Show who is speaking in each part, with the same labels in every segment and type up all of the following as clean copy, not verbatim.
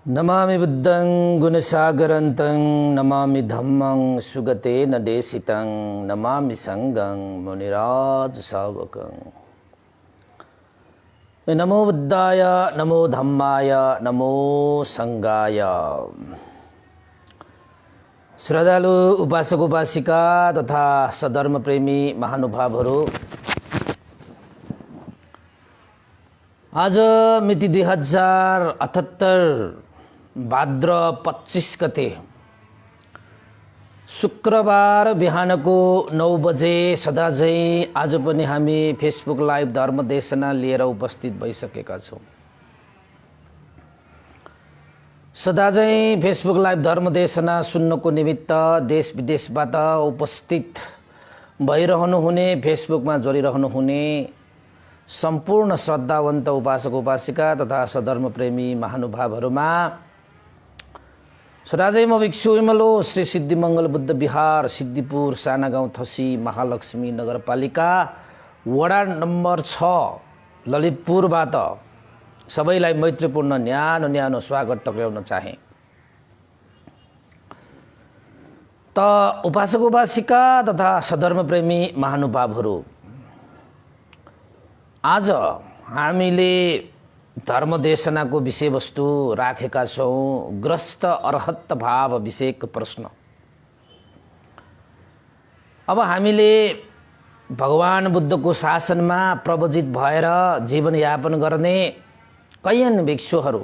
Speaker 1: नमामि बुद्धं गुणसागरन्तं नमामि धम्मं सुगतेन देशितं नमामि संघं मुनिराज सावकं। नमो बुद्धाय नमो धम्माय नमो संघाय। श्रद्धालु उपासक उपासिका तथा सधर्म प्रेमी महानुभावहरू, आज मिति 2078 भाद्र 25 गते शुक्रबार बिहानको 9 बजे सदा झैं आज पनि हामी फेसबुक लाइभ धर्म देशना लिएर उपस्थित भइसकेका छौं। सदा झैं फेसबुक लाइभ धर्म देशना सुन्नको निमित्त देश विदेशबाट उपस्थित भइरहनु हुने, फेसबुकमा जोडिरहनु हुने सम्पूर्ण श्रद्धावन्त उपासक उपासिका तथा सधर्म प्रेमी महानुभावहरूमा सदाझै म भिक्षु विमलो श्री सिद्धिमंगल बुद्ध विहार सिद्धिपुर साना गाउँ थसी महालक्ष्मी नगरपालिका वडा नम्बर 6 ललितपुरबाट सबैलाई मैत्रीपूर्ण न्यानो न्यानो स्वागत टक्राउन चाहे। त उपासक उपासिका तथा सधर्म प्रेमी महानुभावहरू, आज हामीले धर्मदेशनाको विषयवस्तु राखेका छौं ग्रस्त अर्हत भाव विषयक प्रश्न। अब हामीले भगवान बुद्धको शासनमा प्रवजित भएर जीवनयापन गर्ने कैयन भिक्षुहरू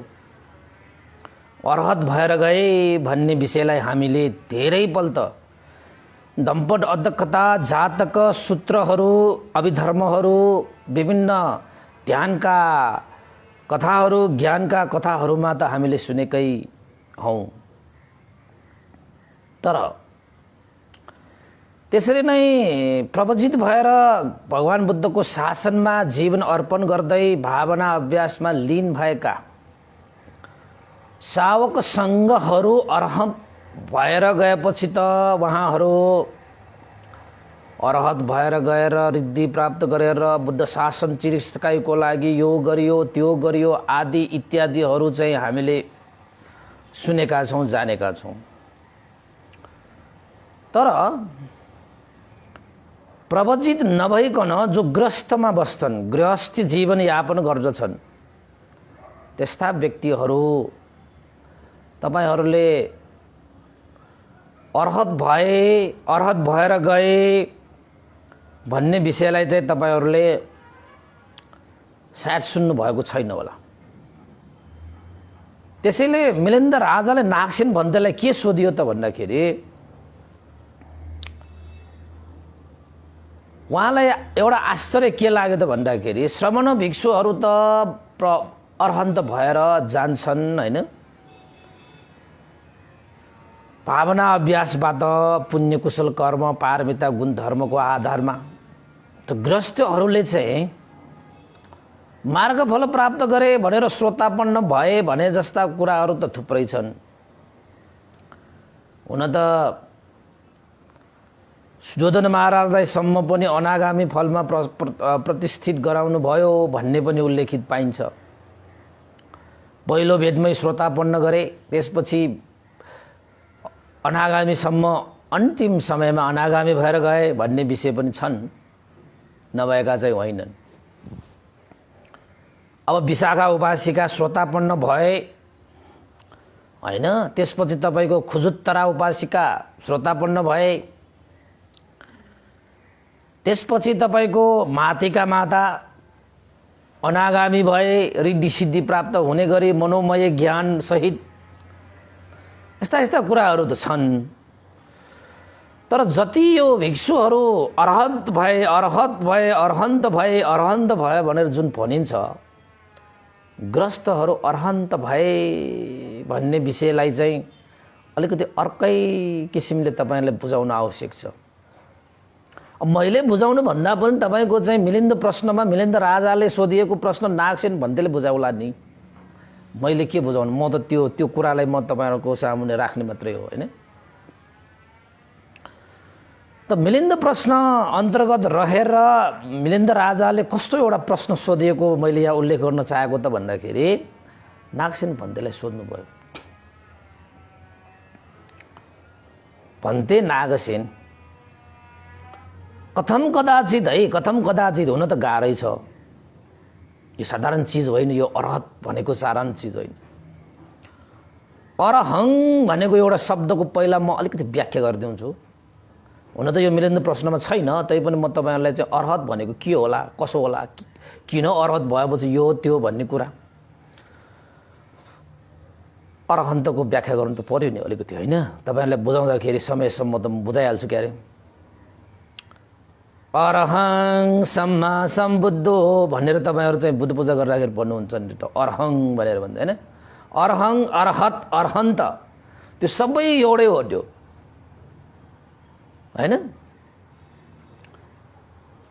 Speaker 1: अर्हत भएर गए भन्ने विषयलाई हामीले धेरैपल्ट दम्पट अध्यक्षता जातक सूत्रहरू अभिधर्महरू विभिन्न ध्यानका कथाहरू ज्ञानका कथाहरूमा त हामीले सुनेकै हौं। तर त्यसरी नै प्रवजित भएर भगवान बुद्धको शासनमा जीवन अर्पण गर्दै भावना अभ्यासमा लीन भएका सावक संघहरू अर्हत भएर गएपछि त उहाँहरू अर्हत भएर गएर रिद्धि प्राप्त गरेर बुद्ध शासन चिरस्थायीको लागि यो गरियो त्यो गरियो आदि इत्यादिहरू चाहिँ हामीले सुनेका छौं, जानेका छौं। तर प्रवजित नभइकन जो ग्रस्तमा बस्छन्, गृहस्थी जीवन यापन गर्दछन्, त्यस्ता व्यक्तिहरू तपाईहरूले अर्हत भएर गए भन्ने विषयलाई चाहिँ तपाईहरूले सायद सुन्नु भएको छैन होला। त्यसैले मिलिन्द राजाले नागसेन भन्तेलाई के सोधियो त भन्दाखेरि उहाँलाई एउटा आश्चर्य के लाग्यो त भन्दाखेरि श्रमण भिक्षुहरू त अर्हन्त भएर जान्छन् हैन, भावना अभ्यासबाट पुण्य कुशल कर्म पारमिता गुण धर्मको आधारमा, त ग्रस्तहरूले चाहिँ मार्गफल प्राप्त गरे भनेर श्रोतापन्न भए भने जस्ता कुराहरू त थुप्रै छन्। हुन त सुयोधन महाराजलाई सम्म पनि अनागामी फलमा प्रतिष्ठित गराउनु भयो भन्ने पनि उल्लेखित पाइन्छ। पहिलो भेदमै श्रोतापन्न गरे, त्यसपछि अनागामीसम्म अन्तिम समयमा अनागामी भएर गए भन्ने विषय पनि छन्, नभएका चाहिँ होइनन्। अब विशाखा उपासिका श्रोतापन्न भए हैन, त्यसपछि तपाईको खुजुत्तरा उपासिका श्रोतापन्न भए, त्यसपछि तपाईको माथिका माता अनागामी भए, रिद्धि सिद्धि प्राप्त हुने गरी मनोमय ज्ञान सहित यस्ता कुराहरू त छन्। तर जति यो भिक्षुहरू अर्हत भए भनेर जुन भनिन्छ, ग्रस्तहरू अर्हन्त भए भन्ने विषयलाई चाहिँ अलिकति अर्कै किसिमले तपाईले बुझाउन आवश्यक छ। अब मैले बुझाउनु भन्दा पनि तपाईको चाहिँ मिलिन्द प्रश्नमा मिलिन्द राजाले सोधिएको प्रश्न नागसेन भन्तेले बुझाउला नि, मैले के बुझाउनु, म त त्यो कुरालाई म तपाईहरुको सामुन्ने राख्ने मात्रै हो हैन। त मिलिन्द प्रश्न अन्तर्गत रहेर मिलिन्द राजाले कस्तो एउटा प्रश्न सोधिएको मैले यहाँ उल्लेख गर्न चाहेको त भन्दाखेरि नागसेन भन्तेलाई सोध्नु भयो। भन्ते नागसेन। कथम कदाचित है, कथम कदाचित हुन त गाह्रै छ। यो साधारण चिज होइन, यो अरहत भनेको साधारण चिज होइन। अरहङ भनेको एउटा शब्दको पहिला म अलिकति व्याख्या गरिदिन्छु। हुन त यो मिलेन्द्र प्रश्नमा छैन, तैपनि म तपाईँहरूलाई चाहिँ अरहत भनेको के होला, कसो होला, किन अरहत भएपछि यो त्यो भन्ने कुरा अरहन्तको व्याख्या गर्नु त पर्यो नि अलिकति, होइन? तपाईँहरूलाई बुझाउँदाखेरि समयसम्म त म बुझाइहाल्छु क्यारे। अरहङ सम्मा सम्बुद्धो भनेर तपाईँहरू चाहिँ बुद्ध पूजा गर्दाखेरि भन्नुहुन्छ नि, त अरहङ भनेर भन्छ, होइन? अरहङ, अरहत, अरहन्त त्यो सबै एउटै हो त्यो, होइन?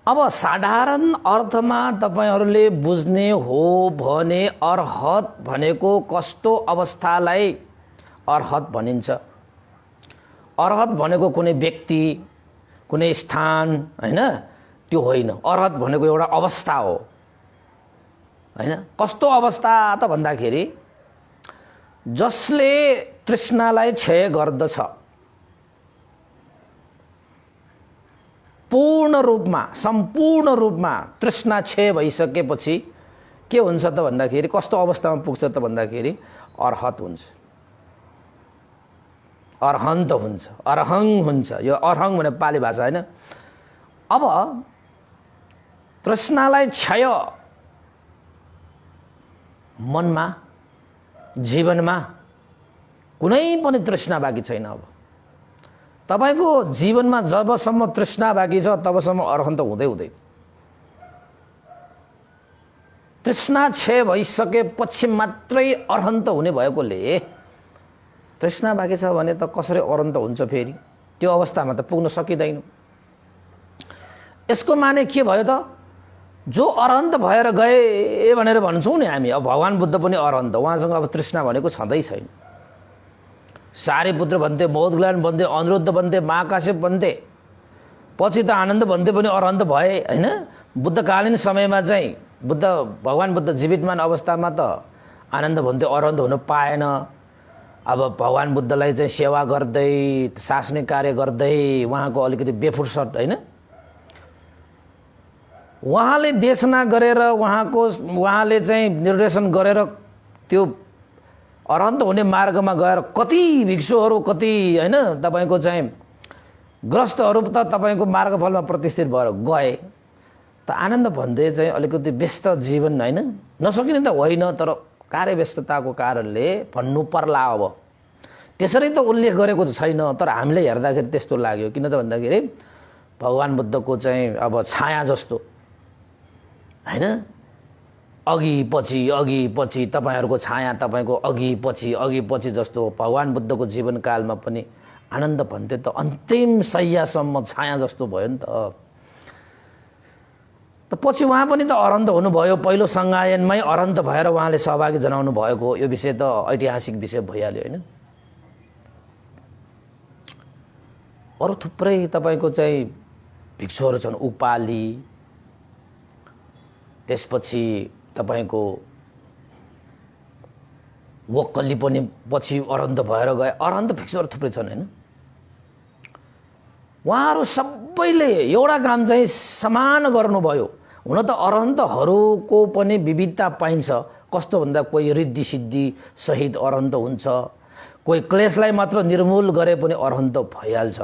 Speaker 1: अब साधारण अर्थमा तपाईँहरूले बुझ्ने हो भने अरहत भनेको कस्तो अवस्थालाई अरहत भनिन्छ। अरहत भनेको कुनै व्यक्ति, कुनै स्थान, होइन? त्यो होइन। अरहत भनेको एउटा अवस्था हो, होइन? कस्तो अवस्था त भन्दाखेरि जसले तृष्णालाई क्षय गर्दछ, पूर्ण रूपमा, सम्पूर्ण रूपमा तृष्णा क्षय भइसकेपछि के हुन्छ त भन्दाखेरि, कस्तो अवस्थामा पुग्छ त भन्दाखेरि अरहत हुन्छ, अरहन्त हुन्छ, अरहङ हुन्छ। यो अरहङ भने पाली भाषा, होइन? अब तृष्णालाई क्षय मनमा, जीवनमा कुनै पनि तृष्णा बाँकी छैन। अब तपाईको जीवनमा जबसम्म तृष्णा बाँकी छ तबसम्म अरहन्त हुँदै हुँदैन। तृष्णा क्षय भइसकेपछि मात्रै अरहन्त हुने भएकोले तृष्णा बाँकी छ भने त कसरी अरहन्त हुन्छ? फेरि त्यो अवस्थामा त पुग्न सकिँदैन। यसको माने के भयो त? जो अरहन्त भएर गए भनेर भन्छौँ नि हामी। अब भगवान बुद्ध पनि अरहन्त, उहाँसँग अब तृष्णा भनेको छँदै छैन। सारीपुत्र भन्थे, बोधगयान भन्थे, अनिरुद्ध भन्थे, महाकाश्यप भन्थे, पछि त आनन्द भन्थे पनि अरहन्त भए, होइन? बुद्धकालीन समयमा चाहिँ भगवान बुद्ध जीवितमान अवस्थामा त आनन्द भन्थे अरहन्त हुन पाएन। अब भगवान बुद्धलाई चाहिँ सेवा गर्दै, शासनिक कार्य गर्दै उहाँको अलिकति बेफुर्सद, होइन? उहाँले देशना गरेर, उहाँले चाहिँ निर्देशन गरेर त्यो अरहन्त हुने मार्गमा गएर कति भिक्षुहरू, कति, होइन, तपाईँको चाहिँ ग्रस्तहरू त तपाईँको मार्गफलमा प्रतिष्ठित भएर गए। त आनन्द भन्दै चाहिँ अलिकति व्यस्त जीवन, होइन? नसकिने त होइन, तर कार्यव्यस्तताको कारणले भन्नु पर्ला। अब त्यसरी त उल्लेख गरेको त छैन, तर हामीले हेर्दाखेरि त्यस्तो लाग्यो। किन त भन्दाखेरि भगवान बुद्धको चाहिँ अब छाया जस्तो, होइन? अघि पछि तपाईँहरूको छाया, तपाईँको अघि पछि जस्तो भगवान बुद्धको जीवनकालमा पनि आनन्द भन्थे त अन्तिम शय्यासम्म छाया जस्तो भयो नि त पछि उहाँ पनि त अरहन्त हुनुभयो। पहिलो सङ्गायनमै अरहन्त भएर उहाँले सहभागी जनाउनु भएको यो विषय त ऐतिहासिक विषय भइहाल्यो, होइन? अरू थुप्रै तपाईँको चाहिँ भिक्षुहरू छन्, उपाली, त्यसपछि तपाईँको वक्कली पनि पछि अरहन्त भएर गए। अरहन्त भिक्षुहरू थुप्रै छन्, होइन? उहाँहरू सबैले एउटा काम चाहिँ समान गर्नुभयो। हुन त अरहन्तहरूको पनि विविधता पाइन्छ। कस्तो भन्दा कोही रिद्धि सिद्धि सहित अरहन्त हुन्छ, कोही क्लेशलाई मात्र निर्मूल गरे पनि अरहन्त भइहाल्छ,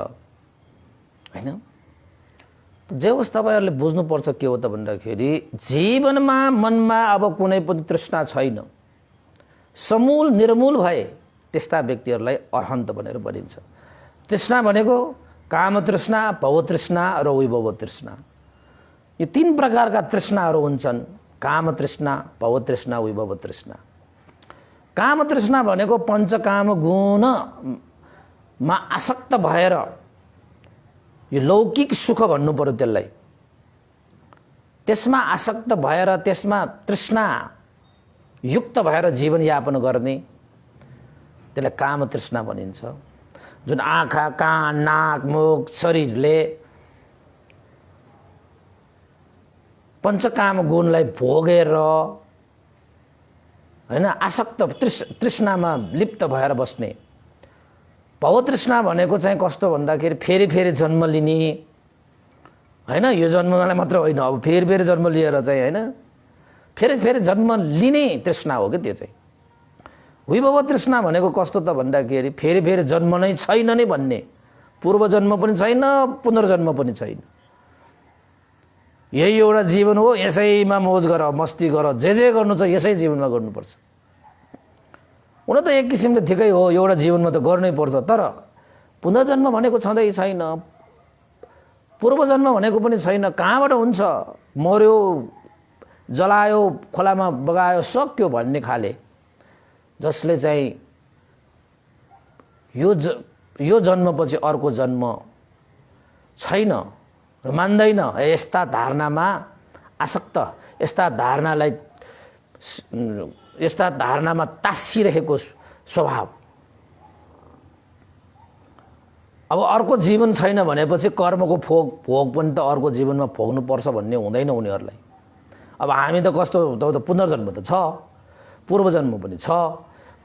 Speaker 1: होइन? जे होस् तपाईँहरूले बुझ्नुपर्छ के हो त भन्दाखेरि जीवनमा, मनमा अब कुनै पनि तृष्णा छैन, समूल निर्मूल भए त्यस्ता व्यक्तिहरूलाई अरहन्त भनेर भनिन्छ। तृष्णा भनेको काम तृष्णा, भव तृष्णा र विभव तृष्णा। यो तीन प्रकारका तृष्णाहरू हुन्छन्, काम तृष्णा, भव तृष्णा, विभव तृष्णा। काम तृष्णा भनेको पञ्चकाम गुणमा आसक्त भएर, यो लौकिक सुख भन्नु पर्यो त्यसलाई, त्यसमा आसक्त भएर, त्यसमा तृष्णा युक्त भएर जीवनयापन गर्ने, त्यसलाई काम तृष्णा भनिन्छ। जुन आँखा, कान, नाक, मुख, शरीरले पञ्चकाम गुणलाई भोगेर, होइन, आसक्त तृष्णामा लिप्त भएर बस्ने, भवतृष्णा भनेको चाहिँ कस्तो भन्दाखेरि फेरि फेरि जन्म लिने हैन, यो जन्मलाई मात्र होइन, अब फेरि फेरि जन्म लिएर चाहिँ हैन, फेरि फेरि जन्म लिने तृष्णा हो कि त्यो चाहिँ। विभव तृष्णा भनेको कस्तो त भन्दाखेरि फेरि फेरि जन्म नै छैन नै भन्ने, पूर्व जन्म पनि छैन, पुनर्जन्म पनि छैन, यही एउटा जीवन हो, यसैमा मोज गर, मस्ती गर, जे गर्नु छ यसै जीवनमा गर्नुपर्छ। हुन त एक किसिमले ठिकै हो, एउटा जीवनमा त गर्नै पर्छ, तर पुनर्जन्म भनेको छँदै छैन, पूर्वजन्म भनेको पनि छैन, कहाँबाट हुन्छ, मर्यो, जलायो, खोलामा बगायो, सक्यो भन्ने खाले, जसले चाहिँ यो जन्मपछि अर्को जन्म छैन र मान्दैन, यस्ता धारणामा आसक्त, यस्ता धारणामा तासिरहेको स्वभाव। अब अर्को जीवन छैन भनेपछि कर्मको भोग पनि त अर्को जीवनमा भोग्नुपर्छ भन्ने हुँदैन उनीहरूलाई। अब हामी त कस्तो त पुनर्जन्म त छ, पूर्वजन्म पनि छ,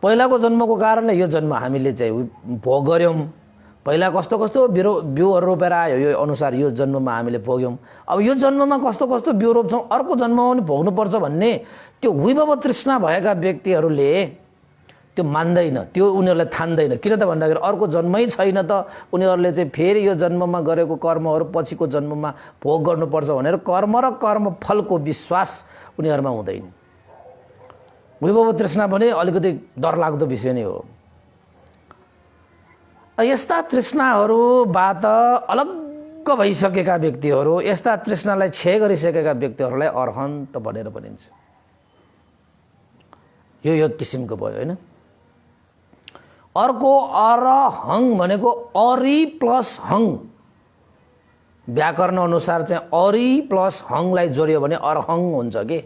Speaker 1: पहिलाको जन्मको कारणले यो जन्म हामीले चाहिँ भोग गऱ्यौँ, पहिला कस्तो कस्तो बिउहरू रोपेर आयो, यो अनुसार यो जन्ममा हामीले भोग्यौँ, अब यो जन्ममा कस्तो कस्तो बिउ रोप्छौँ, अर्को जन्ममा पनि भोग्नुपर्छ भन्ने त्यो विभव तृष्णा भएका व्यक्तिहरूले त्यो मान्दैन, त्यो उनीहरूलाई थान्दैन। किन त भन्दाखेरि अर्को जन्मै छैन त उनीहरूले चाहिँ फेरि यो जन्ममा गरेको कर्महरू पछिको जन्ममा भोग गर्नुपर्छ भनेर कर्म र कर्मफलको विश्वास उनीहरूमा हुँदैन। विभव तृष्णा भने अलिकति डरलाग्दो विषय नै हो। यस्ता तृष्णाहरूबाट अलग्ग भइसकेका व्यक्तिहरू, यस्ता तृष्णालाई क्षय गरिसकेका व्यक्तिहरूलाई अरहन्त भनेर भनिन्छ। यो एक किसिमको भयो हैन। अर्को अरहङ भनेको अरि प्लस हङ, व्याकरण अनुसार चाहिँ अरि प्लस हङलाई जोड्यो भने अरहङ हुन्छ के।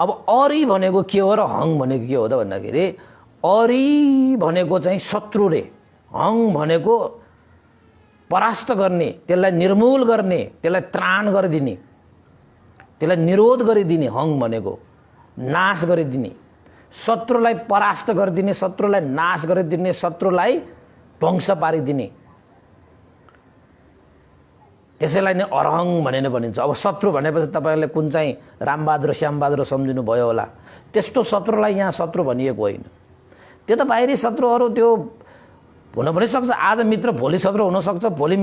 Speaker 1: अब अरि भनेको के हो र हङ भनेको के हो त भन्दाखेरि अरि भनेको चाहिँ शत्रु रे, हङ भनेको परास्त गर्ने, त्यसलाई निर्मूल गर्ने, त्यसलाई त्राण गरिदिने, त्यसलाई निरोध गरिदिने, हङ भनेको नाश गरिदिने, शत्रुलाई परास्त गरिदिने, शत्रुलाई नाश गरिदिने, शत्रुलाई ध्वंस पारिदिने, त्यसैलाई नै अरहङ भनेर भनिन्छ। अब शत्रु भनेपछि तपाईँहरूले कुन चाहिँ रामबहादुर श्यामबहादुर सम्झिनु भयो होला, त्यस्तो शत्रुलाई यहाँ शत्रु भनिएको होइन। त्यो त बाहिरी शत्रुहरू त्यो हुन पनि सक्छ, आज मित्र भोलि शत्रु हुनसक्छ, भोलि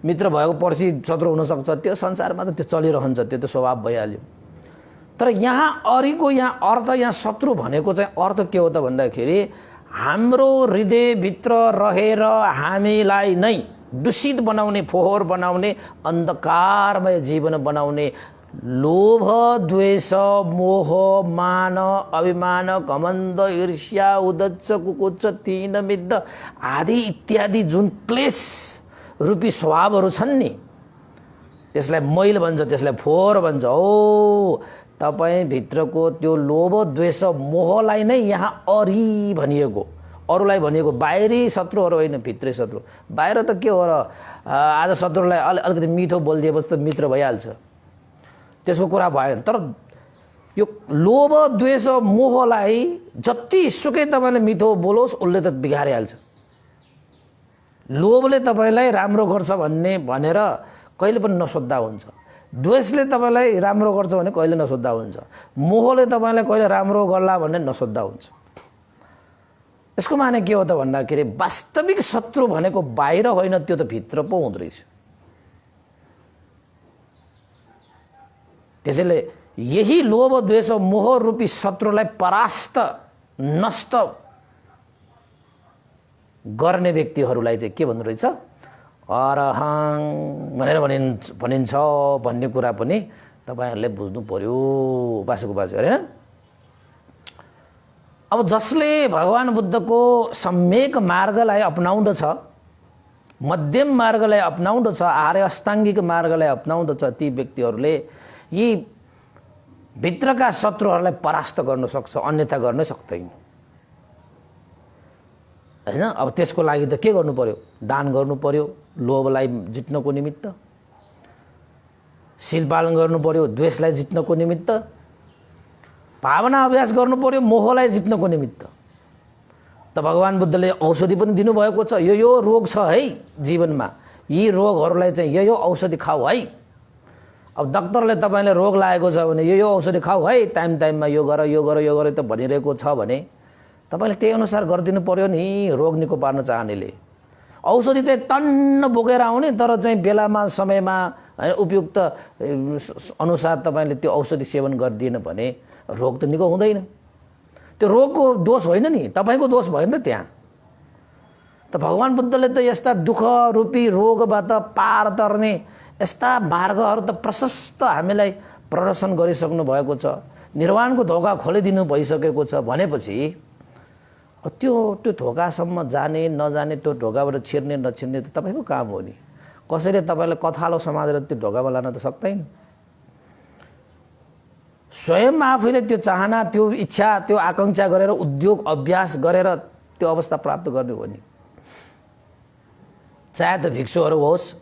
Speaker 1: मित्र भएको पर्सि शत्रु हुनसक्छ, त्यो संसारमा त त्यो चलिरहन्छ, त्यो त स्वभाव भइहाल्यो। तर यहाँ अरिको यहाँ अर्थ, यहाँ शत्रु भनेको चाहिँ अर्थ के हो त भन्दाखेरि हाम्रो हृदयभित्र रहेर हामीलाई नै दूषित बनाउने, फोहोर बनाउने, अन्धकारमय जीवन बनाउने लोभ, द्वेष, मोह, मान, अभिमान, घमण्ड, ईर्ष्या, उदच्च, कुकुच्च, तीन मिद्ध आदि इत्यादि जुन क्लेश रूपी स्वभावहरू छन् नि, त्यसलाई मैल भन्छ, त्यसलाई फोहोर भन्छ। ओ तपाईँ भित्रको त्यो लोभ, द्वेष, मोहलाई नै यहाँ अरि भनिएको, अरूलाई भनिएको, बाहिरी शत्रुहरू होइन, भित्रै शत्रु। बाहिर त के हो र, आज शत्रुलाई अलिकति मिठो बोलिदिएपछि त मित्र भइहाल्छ, त्यसको कुरा भएन। तर यो लोभ, द्वेष, मोहलाई जति सुकै तपाईँले मिठो बोलोस् उसले त बिगारिहाल्छ। लोभले तपाईँलाई राम्रो गर्छ भनेर कहिले पनि नसोच्दा हुन्छ, द्वेषले तपाईँलाई राम्रो गर्छ भने कहिले नसोच्दा हुन्छ, मोहले तपाईँलाई कहिले राम्रो गर्ला भन्ने नसोच्दा हुन्छ। यसको माने के हो त भन्दाखेरि वास्तविक शत्रु भनेको बाहिर होइन, त्यो त भित्र पो हुँदो रहेछ। त्यसैले यही लोभ, द्वेष, मोह रूपी शत्रुलाई परास्त, नष्ट गर्ने व्यक्तिहरूलाई चाहिँ के भन्नु रहेछ, अरहङ भनेर भनिन्छ भन्ने कुरा पनि तपाईँहरूले बुझ्नु पर्यो बासुको बासु, हैन। अब जसले भगवान बुद्धको सम्यक मार्गलाई अपनाउँदछ, मध्यम मार्गलाई अपनाउँदछ, आर्य अष्टाङ्गिक मार्गलाई अपनाउँदछ, ती व्यक्तिहरूले यी भित्रका शत्रुहरूलाई परास्त गर्न सक्छ, अन्यथा गर्न सक्दैन, हैन। अब त्यसको लागि त के गर्नु पर्यो, दान गर्नु पर्यो, लोभलाई जित्नको निमित्त, शील पालन गर्नु पर्यो, द्वेषलाई जित्नको निमित्त, भावना अभ्यास गर्नु पर्यो, मोहलाई जित्नको निमित्त। त भगवान बुद्धले औषधि पनि दिनुभएको छ, यो रोग छ है जीवनमा, यी रोगहरूलाई चाहिँ यो औषधि खाऊ है। अब डाक्टरले तपाईँले रोग लागेको छ भने यो औषधि खाऊ है, टाइममा यो गर यो गर यो गर त भनिरहेको छ भने तपाईँले त्यही अनुसार गरिदिनु पर्यो नि। रोग निको पार्न चाहनेले औषधि चाहिँ टन्न बोकेर आउने, तर चाहिँ बेलामा समयमा उपयुक्त अनुसार तपाईँले त्यो औषधि सेवन गरिदिएन भने रोग त निको हुँदैन। त्यो रोगको दोष होइन नि, तपाईँको दोष भयो नि त त्यहाँ। त भगवान बुद्धले त यस्ता दुःख रूपी रोगबाट पार तर्ने यस्ता मार्गहरू त प्रशस्त हामीलाई प्रदर्शन गरिसक्नु भएको छ, निर्वाणको ढोका खोलिदिनु भइसकेको छ भनेपछि त्यो ढोकासम्म जाने नजाने, त्यो ढोकाबाट छिर्ने नछिर्ने त तपाईँको काम हो नि। कसैले तपाईँलाई कथालो समातेर त्यो ढोकामा लान त सक्दैन। स्वयं आफैले त्यो चाहना, त्यो इच्छा, त्यो आकांक्षा गरेर उद्योग अभ्यास गरेर त्यो अवस्था प्राप्त गर्ने हो नि। चाहे त भिक्षुहरू होस्,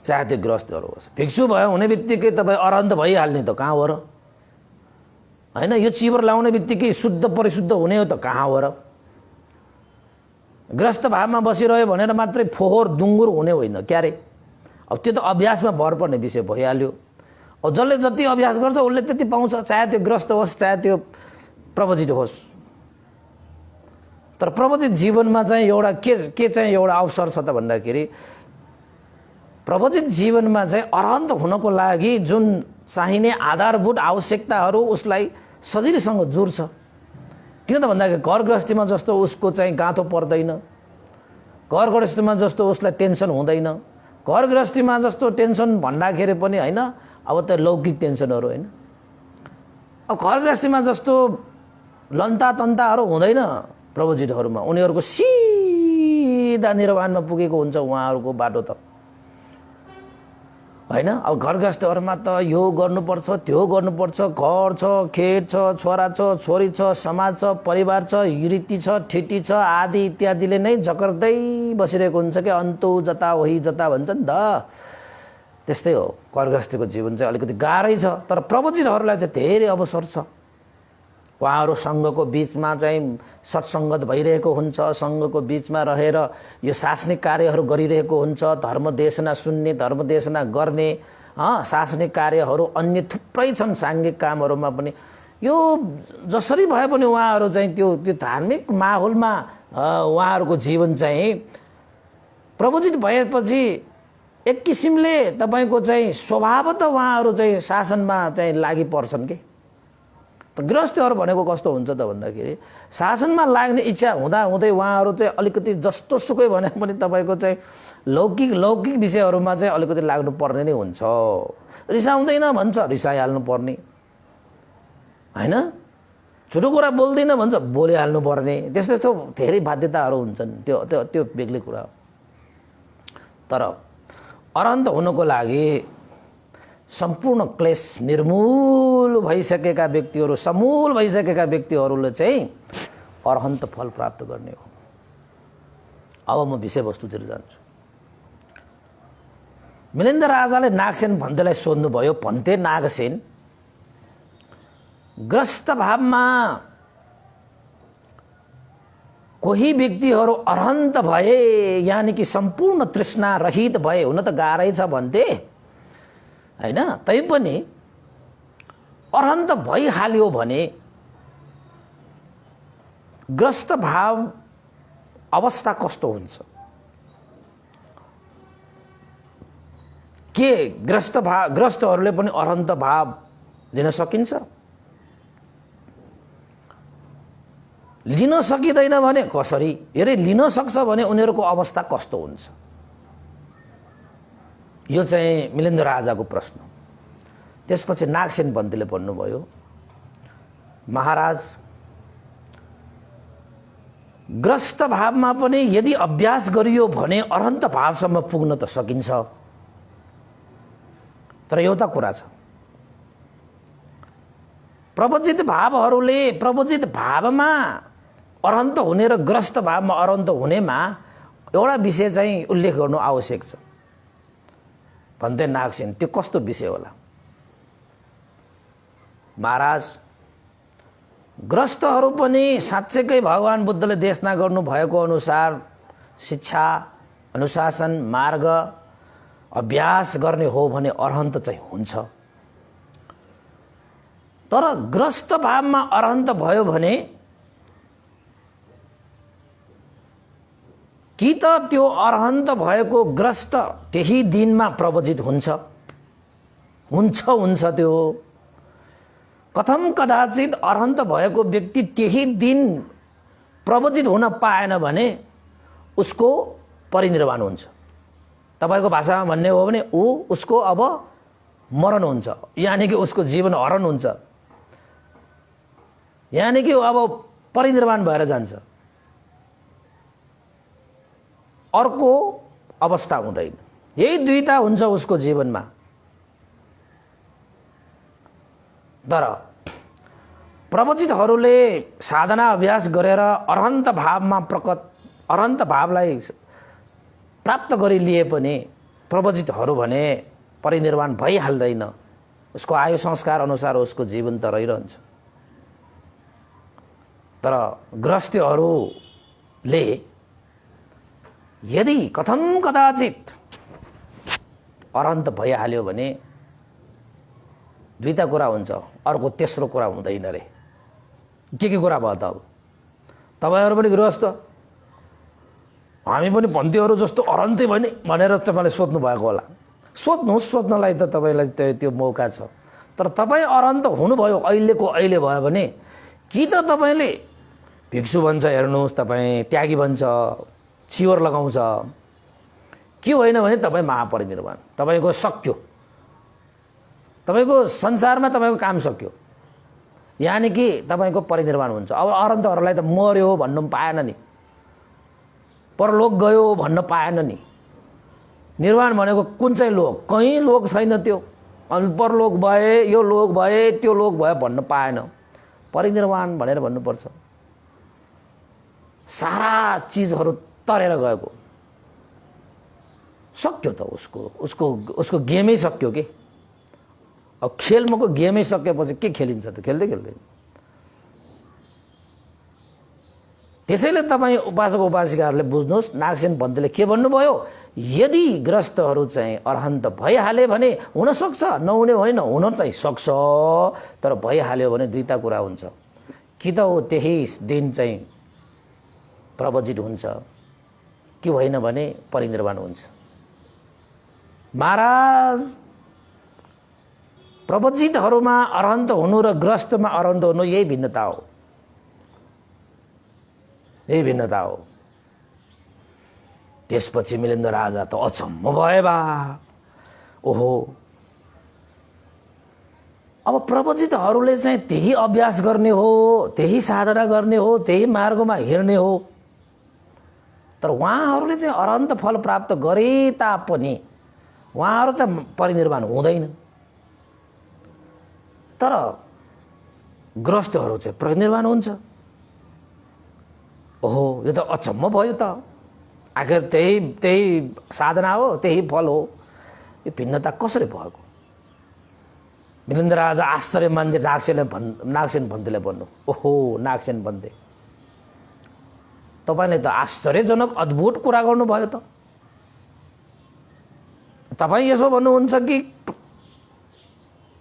Speaker 1: चाहे त्यो गृहस्थहरू होस्। भिक्षु भयो हुने बित्तिकै तपाईँ अरहन्त भइहाल्ने त कहाँ हो र होइन? यो चिबर लाउने बित्तिकै शुद्ध परिशुद्ध हुने हो त कहाँ हो र? गृहस्थ भावमा बसिरह्यो भनेर मात्रै फोहोर दुङ्गुर हुने होइन क्यारे। अब त्यो त अभ्यासमा भर पर्ने विषय भइहाल्यो। अब जसले जति अभ्यास गर्छ उसले त्यति पाउँछ, चाहे त्यो गृहस्थ होस् चाहे त्यो प्रवजित होस्। तर प्रवजित जीवनमा चाहिँ एउटा के चाहिँ एउटा अवसर छ त भन्दाखेरि, प्रवजित जीवनमा चाहिँ अरहन्त हुनको लागि जुन चाहिने आधारभूत आवश्यकताहरू उसलाई सजिलैसँग जुर्छ। किन त भन्दाखेरि घर गृहस्थीमा जस्तो उसको चाहिँ गाँथो पर्दैन, घर गृहस्थीमा जस्तो उसलाई टेन्सन हुँदैन। घर गृहस्थीमा जस्तो टेन्सन भन्दाखेरि पनि होइन, अब त लौकिक टेन्सनहरू होइन। अब घर गृहस्थीमा जस्तो लन्ता तन्ताहरू हुँदैन प्रवजितहरूमा। उनीहरूको सिधा निर्वाणमा पुगेको हुन्छ उहाँहरूको बाटो त होइन। अब घर गृहस्थीहरूमा त यो गर्नुपर्छ, त्यो गर्नुपर्छ, घर छ, खेत छ, छोरा छ, छोरी छ, समाज छ, परिवार छ, रीति छ, ठिटी छ आदि इत्यादिले नै झकर्दै बसिरहेको हुन्छ कि अन्तौ जता वही जता भन्छ नि त। त्यस्तै हो, घर गृहस्थीको जीवन चाहिँ अलिकति गाह्रै छ। तर प्रवजितहरूलाई चाहिँ धेरै अवसर छ। उहाँहरू सङ्घको बिचमा चाहिँ सत्सङ्गत भइरहेको हुन्छ, सङ्घको बिचमा रहेर यो शासनिक कार्यहरू गरिरहेको हुन्छ, धर्मदेशना सुन्ने, धर्मदेशना गर्ने, शासनिक कार्यहरू अन्य थुप्रै छन् साङ्घिक कामहरूमा पनि। यो जसरी भए पनि उहाँहरू चाहिँ त्यो धार्मिक माहौलमा उहाँहरूको जीवन चाहिँ प्रवजित भएपछि एक किसिमले तपाईँको चाहिँ स्वभावतः उहाँहरू चाहिँ शासनमा चाहिँ लागि पर्छन् कि। गृहस्थीहरू भनेको कस्तो हुन्छ त भन्दाखेरि शासनमा लाग्ने इच्छा हुँदै उहाँहरू चाहिँ अलिकति जस्तो सुकै भने पनि तपाईँको चाहिँ लौकिक विषयहरूमा चाहिँ अलिकति लाग्नु पर्ने नै हुन्छ। रिसाउँदैन भन्छ, रिसाइहाल्नु पर्ने होइन। छुटो कुरा बोल्दैन भन्छ, बोलिहाल्नु पर्ने। त्यस्तो धेरै बाध्यताहरू हुन्छन्, त्यो बेग्लै कुरा हो। तर अरहन्त हुनको लागि सम्पूर्ण क्लेश निर्मूल भइसकेका व्यक्तिहरू, समूल भइसकेका व्यक्तिहरूले चाहिँ अरहन्त फल प्राप्त गर्ने हो। अब म विषयवस्तुतिर जान्छु। मिलिन्द राजाले नागसेन भन्तेलाई सोध्नुभयो, भन्ते नागसेन ग्रस्त भावमा कोही व्यक्तिहरू अरहन्त भए यानि कि सम्पूर्ण तृष्णा रहित भए, हुन त गाह्रै छ भन्थे होइन, तैपनि अरहन्त भइहाल्यो भने ग्रस्त भाव अवस्था कस्तो हुन्छ? के ग्रस्तहरूले पनि अरहन्त भाव लिन सकिन्छ? लिन सकिँदैन भने कसरी? हेरे लिन सक्छ भने उनीहरूको अवस्था कस्तो हुन्छ? यो चाहिँ मिलिन्द राजाको प्रश्न। त्यसपछि नागसेन भन्तीले भन्नुभयो, महाराज ग्रस्त भावमा पनि यदि अभ्यास गरियो भने अरहन्त भावसम्म पुग्न त सकिन्छ। तर एउटा कुरा छ, प्रवजित भावमा अरहन्त हुने र ग्रस्त भावमा अरहन्त हुनेमा एउटा विषय चाहिँ उल्लेख गर्नु आवश्यक छ। भन्दै नागसेन, त्यो कस्तो विषय होला? महाराज ग्रस्तहरू पनि साँच्चैकै भगवान बुद्धले देशना गर्नु भएको अनुसार शिक्षा, अनुशासन, मार्ग, अभ्यास गर्ने हो भने अरहन्त चाहिँ हुन्छ। तर ग्रस्त भावमा अरहन्त भयो भने कि त त्यो अरहन्त भएको ग्रस्त त्यही दिनमा प्रवजित हुन्छ त्यो। कथम कदाचित अरहन्त भएको व्यक्ति त्यही दिन प्रवजित हुन पाएन भने उसको परिनिर्वाण हुन्छ। तपाईको भाषामा भन्ने हो भने उसको अब मरण हुन्छ, यानी कि उसको जीवन हरण हुन्छ, यानी कि अब परिनिर्वाण भएर जान्छ, अर्को अवस्था हुँदैन। यही दुईटा हुन्छ उसको जीवनमा। तर प्रवचितहरूले साधना अभ्यास गरेर अरहन्त भावलाई प्राप्त गरी लिए पनि प्रवचितहरू भने परिनिर्वाण भइहाल्दैन। उसको आयु संस्कार अनुसार उसको जीवन त रहिरहन्छ। तर ग्रस्तहरूले यदि कथम कदाचित अरहन्त भइहाल्यो भने दुईटा कुरा हुन्छ, अर्को तेस्रो कुरा हुँदैन रे। के कुरा भयो त? अब तपाईहरु पनि गृहस्थ, हामी पनि भन्तीहरू जस्तो अरहन्तै भने भनेर तपाईले सोध्नु भएको होला। सोध्नलाई त तपाईलाई त्यो मौका छ। तर तपाई अरहन्त हुनुभयो, अहिलेको अहिले भयो भने कि त तपाईले भिक्षु भन्छ, हेर्नुहोस् तपाई त्यागी भन्छ, चिवर लगाउँछ, के होइन भने तपाई महापरिनिर्वाण, तपाईको सक्यो, तपाईको संसारमा तपाईको काम सक्यो, यानी कि तपाईको परिनिर्वाण हुन्छ। अब अरहन्तहरूलाई त मर्यो भन्नु पाएन नि, परलोक गयो भन्न पाएन नि। निर्वाण भनेको कुन चाहिँ लोक? कहीँ लोक छैन त्यो। अनि परलोक भए, यो लोक भए, त्यो लोक भए भन्न पाएन। परिनिर्वाण भनेर भन्नुपर्छ। सारा चिजहरू तरेर गएको, सक्यो त उसको गेमै सक्यो के। अब खेलमाको गेमै सकेपछि के खेलिन्छ त? खेल्दै खेल्दैन। त्यसैले तपाईँ उपासक उपासिकाहरूले बुझ्नुहोस्, नागसेन भन्तेले के भन्नुभयो? यदि ग्रस्तहरू चाहिँ अरहन्त भइहाले भने हुनसक्छ, नहुने होइन, हुन चाहिँ सक्छ। तर भइहाल्यो भने दुईटा कुरा हुन्छ, कि त हो त्यही दिन चाहिँ प्रवजित हुन्छ, कि होइन भने परिनिर्वाण हुन्छ। महाराज, प्रवचितहरूमा अरहन्त हुनु र ग्रस्तमा अरहन्त हुनु यही भिन्नता हो, यही भिन्नता हो। त्यसपछि मिलिन्द राजा त अचम्म भए बा। ओहो, अब प्रवचितहरूले चाहिँ त्यही अभ्यास गर्ने हो, त्यही साधना गर्ने हो, त्यही मार्गमा हिँड्ने हो। तर उहाँहरूले चाहिँ अरहन्त फल प्राप्त गरे तापनि उहाँहरू त परिनिर्वाण हुँदैन। तर ग्रस्तहरू चाहिँ परिनिर्वाण हुन्छ। ओहो, यो त अचम्म भयो त। आखिर त्यही साधना हो, त्यही फल हो, यो भिन्नता कसरी भएको? मिलिन्द राजा आश्चर्य मान्छे नागसेन भन्तेले भन्नु। ओहो नागसेन भन्ते, तपाईले त आश्चर्यजनक अद्भुत कुरा गर्नुभयो त। तपाई यसो भन्नुहुन्छ कि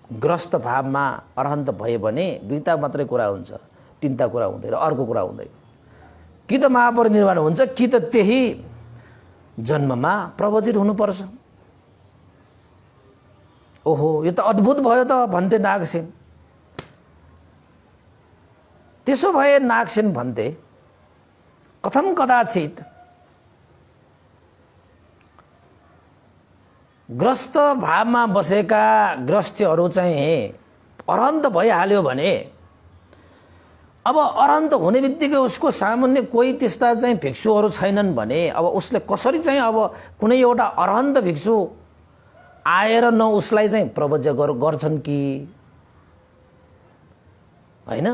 Speaker 1: ग्रस्त भावमा अरहन्त भए भने दुईटा मात्रै कुरा हुन्छ, तीनटा कुरा हुँदैन, अर्को कुरा हुँदैन। कि त महापरिनिर्वाण हुन्छ, कि त त्यही जन्ममा प्रवचित हुनुपर्छ। ओहो, यो त अद्भुत भयो त भन्ते नागसेन। त्यसो भए नागसेन भन्ते कथम कदाचित ग्रस्त भावमा बसेका ग्रस्तहरू चाहिँ अरहन्त भइहाल्यो भने अब अरहन्त हुने बित्तिकै उसको सामान्य कोही त्यस्ता चाहिँ भिक्षुहरू छैनन् भने अब उसले कसरी चाहिँ अब कुनै एउटा अरहन्त भिक्षु आएर न उसलाई चाहिँ प्रवज्य गर्छन् कि हैन?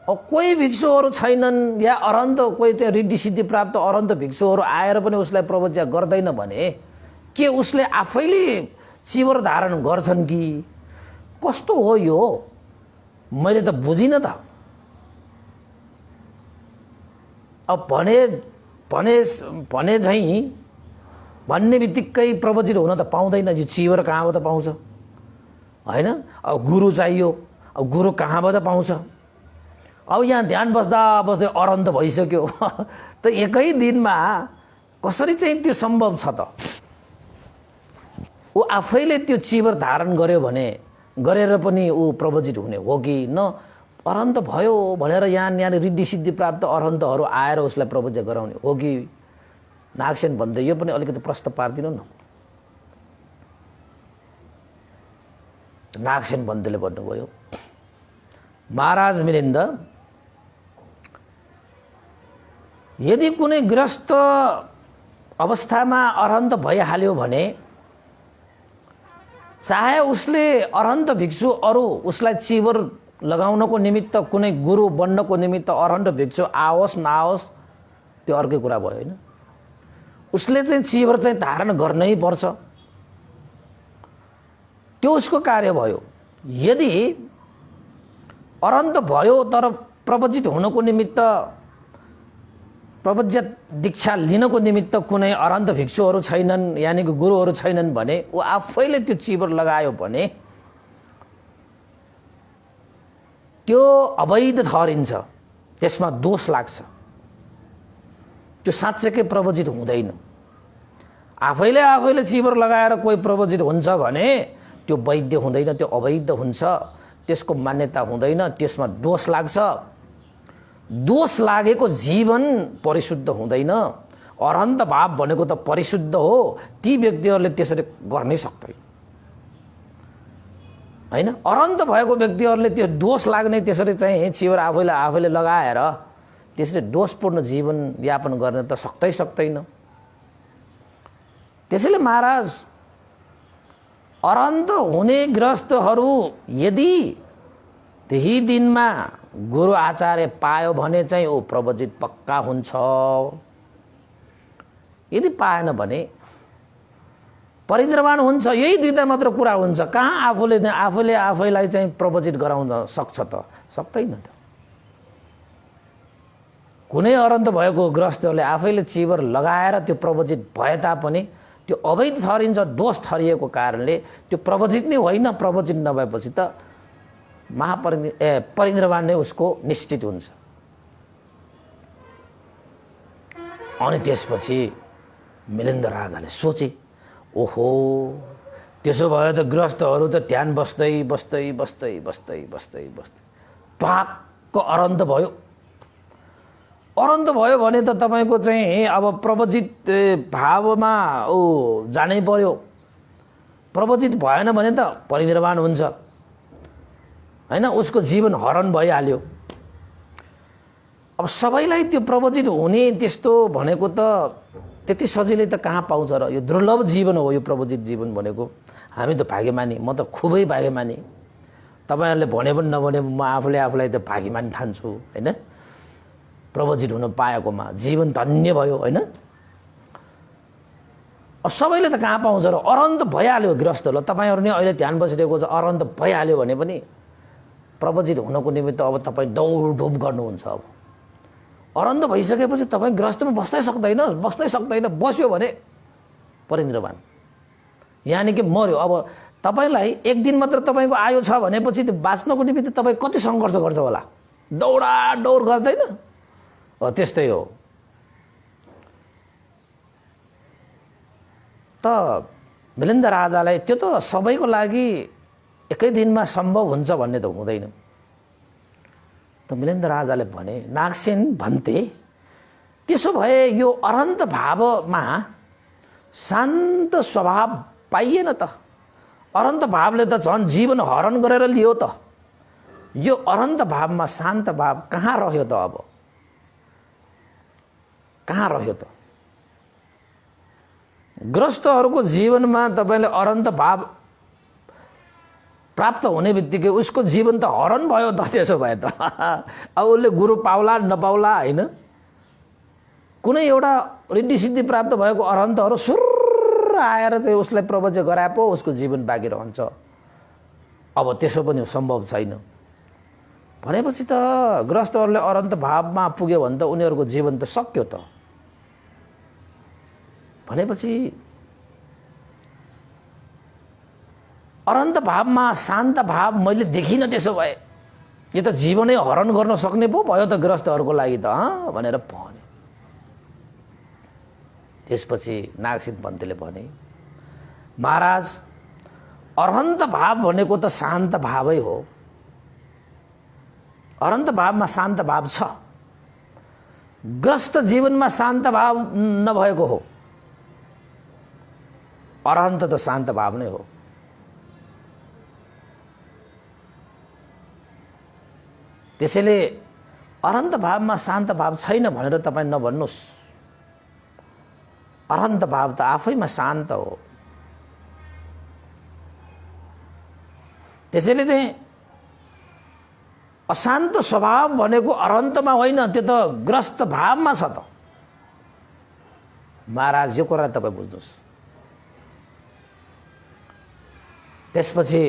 Speaker 1: अब कोही भिक्षुहरू छैनन् या अरहन्त कोही चाहिँ रिद्धि सिद्धि प्राप्त अरहन्त भिक्षुहरू आएर पनि उसलाई प्रवज्य गर्दैन भने के उसले आफैले चिवर धारण गर्छन् कि? कस्तो हो यो? मैले त बुझिन त। अब भने झैँ भन्ने बित्तिकै प्रवचित हुन त पाउँदैन। यो चिवर कहाँबाट पाउँछ होइन? अब गुरु चाहियो, अब गुरु कहाँबाट पाउँछ? अब यहाँ ध्यान बस्दा बस्दै अरहन्त भइसक्यो त एकै दिनमा कसरी चाहिँ त्यो सम्भव छ त? ऊ आफैले त्यो चिवर धारण गर्यो भने गरेर पनि ऊ प्रवचित हुने हो कि न? अरहन्त भयो भनेर यहाँ रिद्धि सिद्धि प्राप्त अरहन्तहरू आएर उसलाई प्रवचन गराउने हो कि? नागसेन भन्दै यो पनि अलिकति प्रश्न पारिदिनु न। नागसेन भन्दैले भन्नुभयो, महाराज मिलिन्द, यदि कुनै गृहस्थ अवस्थामा अरहन्त भइहाल्यो भने चाहे उसले अरहन्त भिक्षु अरू उसलाई चिवर लगाउनको निमित्त कुनै गुरु बन्नको निमित्त अरहन्त भिक्षु आओस् नआओस् त्यो अर्कै कुरा भयो होइन? उसले चाहिँ चिवर चाहिँ धारण गर्नै पर्छ, त्यो उसको कार्य भयो। यदि अरहन्त भयो तर प्रवचित हुनको निमित्त प्रवज्य दीक्षा लिनको निमित्त कुनै अरहन्त भिक्षुहरू छैनन् यानि कि गुरुहरू छैनन् भने ऊ आफैले त्यो चिवर लगायो भने त्यो अवैध ठहरिन्छ, त्यसमा दोष लाग्छ, त्यो साँच्चैकै प्रवचित हुँदैन। आफैले चिवर लगाएर कोही प्रवचित हुन्छ भने त्यो वैध हुँदैन, त्यो अवैध हुन्छ, त्यसको मान्यता हुँदैन, त्यसमा दोष लाग्छ। दोष लागेको जीवन परिशुद्ध हुँदैन। अरहन्त भाव भनेको त परिशुद्ध हो, ती व्यक्तिहरूले त्यसरी गर्नै सक्दैन होइन? अरहन्त भएको व्यक्तिहरूले त्यो दोष लाग्ने त्यसरी चाहिँ चिवर आफैले लगाएर त्यसरी दोषपूर्ण जीवन यापन गर्न त सक्दैन। त्यसैले महाराज, अरहन्त हुने गृहस्थहरू यदि त्यही दिनमा गुरु आचार्य पायो भने चाहिँ ऊ प्रवचित पक्का हुन्छ। यदि पाएन भने परिनिर्वाण हुन्छ। यही दुईटा मात्र कुरा हुन्छ। कहाँ आफूले आफैलाई चाहिँ प्रवचित गराउन सक्छ त? सक्दैन त। कुनै अरहन्त भएको गृहस्थहरूले आफैले चिवर लगाएर त्यो प्रवचित भए तापनि त्यो अवैध ठहरिन्छ, दोष ठहरिएको कारणले त्यो प्रवचित नै होइन। प्रवचित नभएपछि त परिनिर्वाण नै उसको निश्चित हुन्छ। अनि त्यसपछि मिलिन्द राजाले सोचे, ओहो, त्यसो भयो त गृहस्थहरू त ध्यान बस्दै टक्क अरहन्त भयो। अरहन्त भयो भने त तपाईको चाहिँ अब प्रवचित भावमा जानै पर्यो। प्रवचित भएन भने त परिनिर्वाण हुन्छ हैन? उसको जीवन हरण भइहाल्यो। अब सबैलाई त्यो प्रवचित हुने त्यस्तो भनेको त त्यति सजिलै त कहाँ पाउँछ र? यो दुर्लभ जीवन हो यो प्रवचित जीवन भनेको। हामी त भाग्यमानी, म त खुबै भाग्यमानी। तपाईहरुले भने पनि नभने म आफूलाई त भाग्यमानी ठान्छु हैन? प्रवचित हुन पाएकोमा जीवन धन्य भयो हैन? अब सबैले त कहाँ पाउँछ र? अरहन्त भइहाल्यो गृहस्थलाई। तपाईहरु नि अहिले ध्यान बसिरहेको छ, अरहन्त भइहाल्यो भने पनि प्रवचित हुनको निमित्त अब तपाई दौडधुप गर्नुहुन्छ। अब अरहन्त भइसकेपछि तपाई गृहस्थमा बस्नै सक्दैन। बस्यो भने परिनिर्वाण यानी कि मर्यो। अब तपाईलाई एक दिन मात्र तपाईको आयु छ भनेपछि त्यो बाँच्नको निमित्त तपाई कति संघर्ष गर्छ होला? दौड गर्दैन? त्यस्तै हो। त मिलिन्द राजालाई त्यो त सबैको लागि एकै दिनमा सम्भव हुन्छ भन्ने त हुँदैन। त मिलिन्द राजाले भने, नागसेन भन्थे, त्यसो भए यो अरहन्त भावमा शान्त स्वभाव पाइएन त? अरहन्त भावले त झन् जीवन हरण गरेर लियो त। यो अरहन्त भावमा शान्त भाव कहाँ रह्यो त? अब कहाँ रह्यो त? गृहस्थहरूको जीवनमा तपाईले अरहन्त भाव प्राप्त हुने बित्तिकै उसको जीवन त हरण भयो त। त्यसो भए त अब उसले गुरु पाउला नपाउला हैन? कुनै एउटा रिद्धि सिद्धि प्राप्त भएको अरहन्तहरू सुर आएर चाहिँ उसलाई प्रवचन गराए पो उसको जीवन बाँकी रहन्छ। अब त्यसो पनि सम्भव छैन। भनेपछि त ग्रस्तहरूले अनन्त भावमा पुग्यो भने त उनीहरूको जीवन त सक्यो त। भनेपछि अनन्त भावमा शान्त भाव मैले देखिनँ। त्यसो भए यो त जीवनै हरण गर्न सक्ने पो भयो त ग्रस्तहरूको लागि त भनेर भने। त्यसपछि नागसेन पन्थीले भने, महाराज अनन्त भाव भनेको त शान्त भावै हो। अनन्त भावमा शान्त भाव छ, ग्रस्त जीवनमा शान्त भाव नभएको हो। अरहन्त त शान्त भाव नै हो। त्यसैले अनन्त भावमा शान्त भाव छैन भनेर तपाईँ नभन्नुहोस्। अनन्त भाव त आफैमा शान्त हो। त्यसैले चाहिँ अशान्त स्वभाव भनेको अनन्तमा होइन, त्यो त ग्रस्त भावमा छ त। महाराज यो कुरा तपाईँ बुझ्नुहोस्। त्यसपछि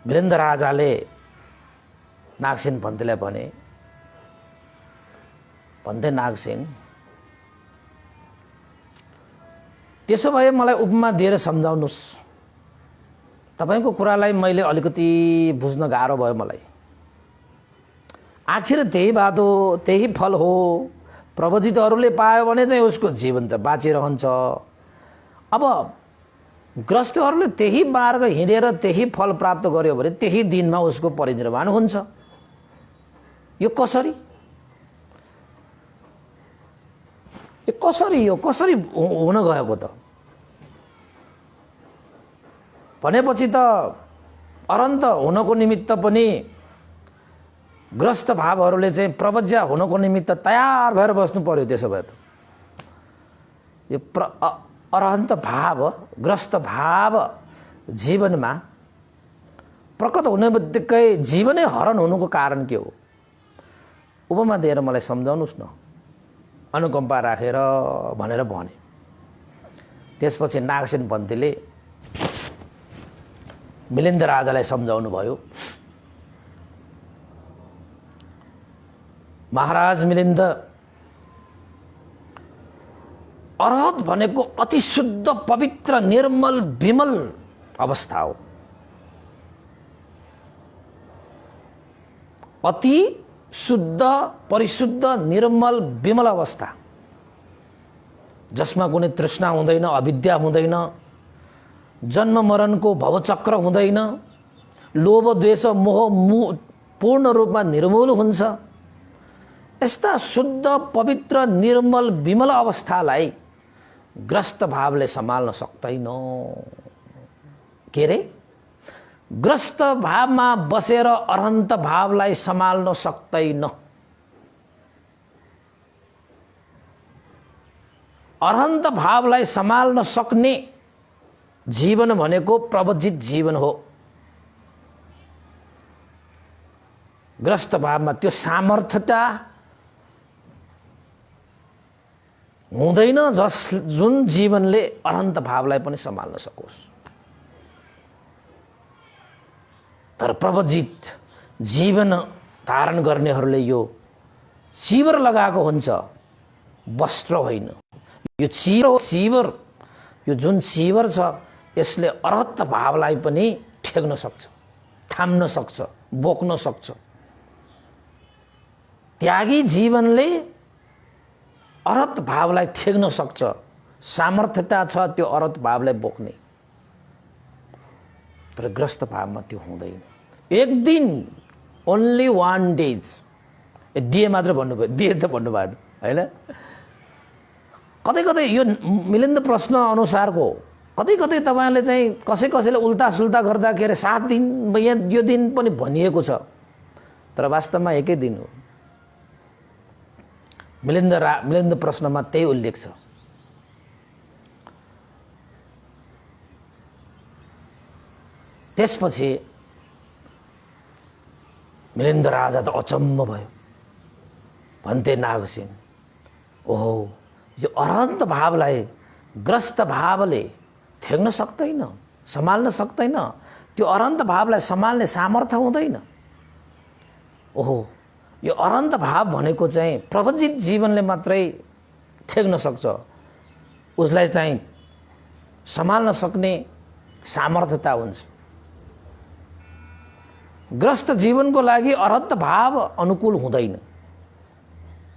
Speaker 1: वीरेन्द्र राजाले नागसेन पन्थीलाई भने, भन्थे नागसेन त्यसो भए मलाई उपमा दिएर सम्झाउनुहोस्। तपाईको कुरालाई मैले अलिकति बुझ्न गाह्रो भयो मलाई। आखिर त्यही बाटो त्यही फल हो। प्रवजितहरूले पायो भने चाहिँ उसको जीवन त बाँचिरहन्छ। अब ग्रस्तहरूले त्यही मार्ग हिँडेर त्यही फल प्राप्त गर्यो भने त्यही दिनमा उसको परिनिर्वाण हुन्छ। यो कसरी हुन गएको त? भनेपछि त अनन्त हुनको निमित्त पनि ग्रस्त भावहरूले चाहिँ प्रवज्या हुनको निमित्त तयार भएर बस्नु पर्यो। त्यसो भए त यो अरहन्त भाव ग्रस्त भाव जीवनमा प्रकट हुने बित्तिकै जीवनै हरण हुनुको कारण के हो? उपमा दिएर मलाई सम्झाउनुहोस् न, अनुकम्पा राखेर भनेर भने। त्यसपछि नागसेन पन्थीले मिलिन्द राजालाई सम्झाउनु भयो। महाराज मिलिन्द, अरहत भनेको अति शुद्ध पवित्र निर्मल विमल अवस्था हो। अति शुद्ध परिशुद्ध निर्मल विमल अवस्था, जसमा कुनै तृष्णा हुँदैन, अविद्या हुँदैन, जन्म मरणको भवचक्र हुँदैन, लोभ द्वेष मोह पूर्ण रूपमा निर्मूल हुन्छ। यस्ता शुद्ध पवित्र निर्मल विमल अवस्थालाई ग्रस्त भावले सम्हाल्न सक्दैन। के रे? ग्रस्त भावमा बसेर अरहन्त भावलाई सम्हाल्न सक्दैन। अरहन्त भावलाई सम्हाल्न सक्ने जीवन भनेको प्रवजित जीवन हो। ग्रस्त भावमा त्यो सामर्थ्यता हुँदैन जुन जीवनले अनन्त भावलाई पनि सम्हाल्न सकोस्। तर प्रवजित जीवन धारण गर्नेहरूले यो चिवर लगाएको हुन्छ, वस्त्र होइन। यो चिवर यो जुन चिवर छ यसले अरहत भावलाई पनि ठेक्न सक्छ, थाम्न सक्छ, बोक्न सक्छ। त्यागी जीवनले अरहत भावलाई ठेक्न सक्छ, सामर्थ्यता छ त्यो अरहत भावलाई बोक्ने। तर ग्रस्त भावमा त्यो हुँदैन। एक दिन, ओन्ली वान डेज, डे मात्र भन्नुभयो, डे त भन्नु भएन होइन। कतै कतै यो मिलिन्द प्रश्न अनुसारको कतै कतै तपाईँले चाहिँ कसैले उल्टा सुल्टा गर्दाखेरि 7 दिन यो दिन पनि भनिएको छ, तर वास्तवमा एकै दिन हो। मिलिन्द प्रश्नमा त्यही उल्लेख छ। त्यसपछि मिलिन्द राजा त अचम्म भयो। भन्थे नागसेन, ओहो, यो अरहन्त भावलाई ग्रस्त भावले थ्याक्न सक्दैन, सम्हाल्न सक्दैन। त्यो अनन्त भावलाई सम्हाल्ने सामर्थ्य हुँदैन। ओहो, यो अनन्त भाव भनेको चाहिँ प्रवजित जीवनले मात्रै थेग्न सक्छ, उसलाई चाहिँ सम्हाल्न सक्ने सामर्थ्यता हुन्छ। ग्रस्त जीवनको लागि अनन्त भाव अनुकूल हुँदैन।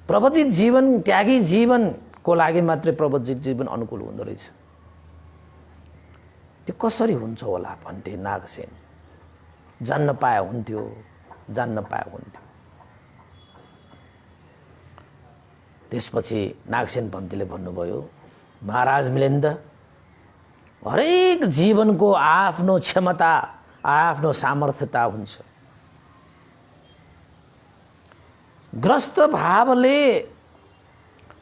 Speaker 1: प्रवजित जीवन, त्यागी जीवनको लागि मात्रै प्रवजित जीवन अनुकूल हुँदो रहेछ। त्यो कसरी हुन्छ होला भन्थे नागसेन। जान्न पाए हुन्थ्यो, जान्न पाए हुन्थ्यो। त्यसपछि नागसेन पन्थीले भन्नुभयो, महाराज मिलिन्द, हरेक जीवनको आफ्नो क्षमता, आफ्नो सामर्थ्यता हुन्छ। ग्रस्त भावले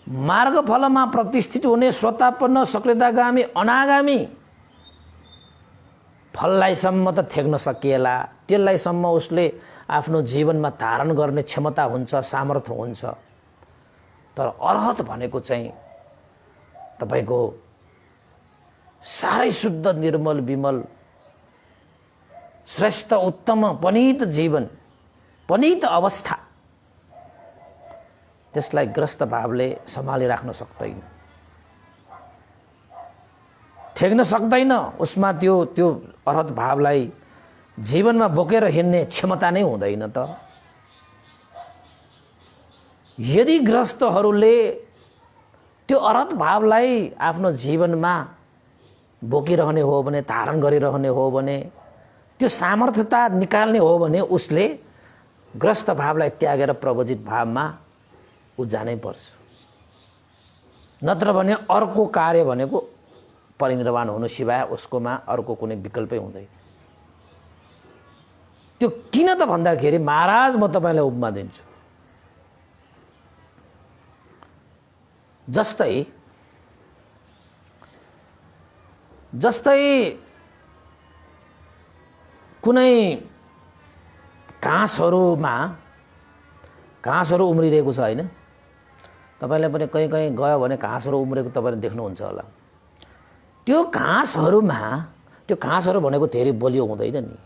Speaker 1: मार्गफलमा प्रतिष्ठित हुने श्रोतापन्न सक्रियतागामी अनागामी फललाई सम्म त थेग्न सकिएला, त्यसलाई सम्म उसले आफ्नो जीवनमा धारण गर्ने क्षमता हुन्छ, सामर्थ्य हुन्छ। तर अर्हत भनेको चाहिँ तपाईको साह्रै शुद्ध, निर्मल, विमल, श्रेष्ठ, उत्तम, पनीत जीवन, पनीत अवस्था, त्यसलाई ग्रस्त भावले सम्हालिराख्न सक्दैन, थेग्न सक्दैन। उसमा त्यो अर्हत भावलाई जीवनमा बोकेर हिँड्ने क्षमता नै हुँदैन त। यदि ग्रस्तहरूले त्यो अर्हत भावलाई आफ्नो जीवनमा बोकिरहने हो भने, धारण गरिरहने हो भने, त्यो सामर्थ्यता निकाल्ने हो भने उसले ग्रस्त भावलाई त्यागेर प्रवजित भावमा ऊ जानै पर्छ। नत्र भने अर्को कार्य भनेको परिनिर्वाण हुनु सिवाय उसकोमा अर्को कुनै विकल्पै हुँदैन। त्यो किन त भन्दाखेरि, महाराज म तपाईलाई उपमा दिन्छु। जस्तै कुनै घाँसहरू उम्रिरहेको छ हैन, तपाईलाई पनि कहीँ कहीँ गयो भने घाँसहरू उम्रेको तपाईले देख्नुहुन्छ होला। त्यो घाँसहरू भनेको धेरै बलियो हुँदैन नि।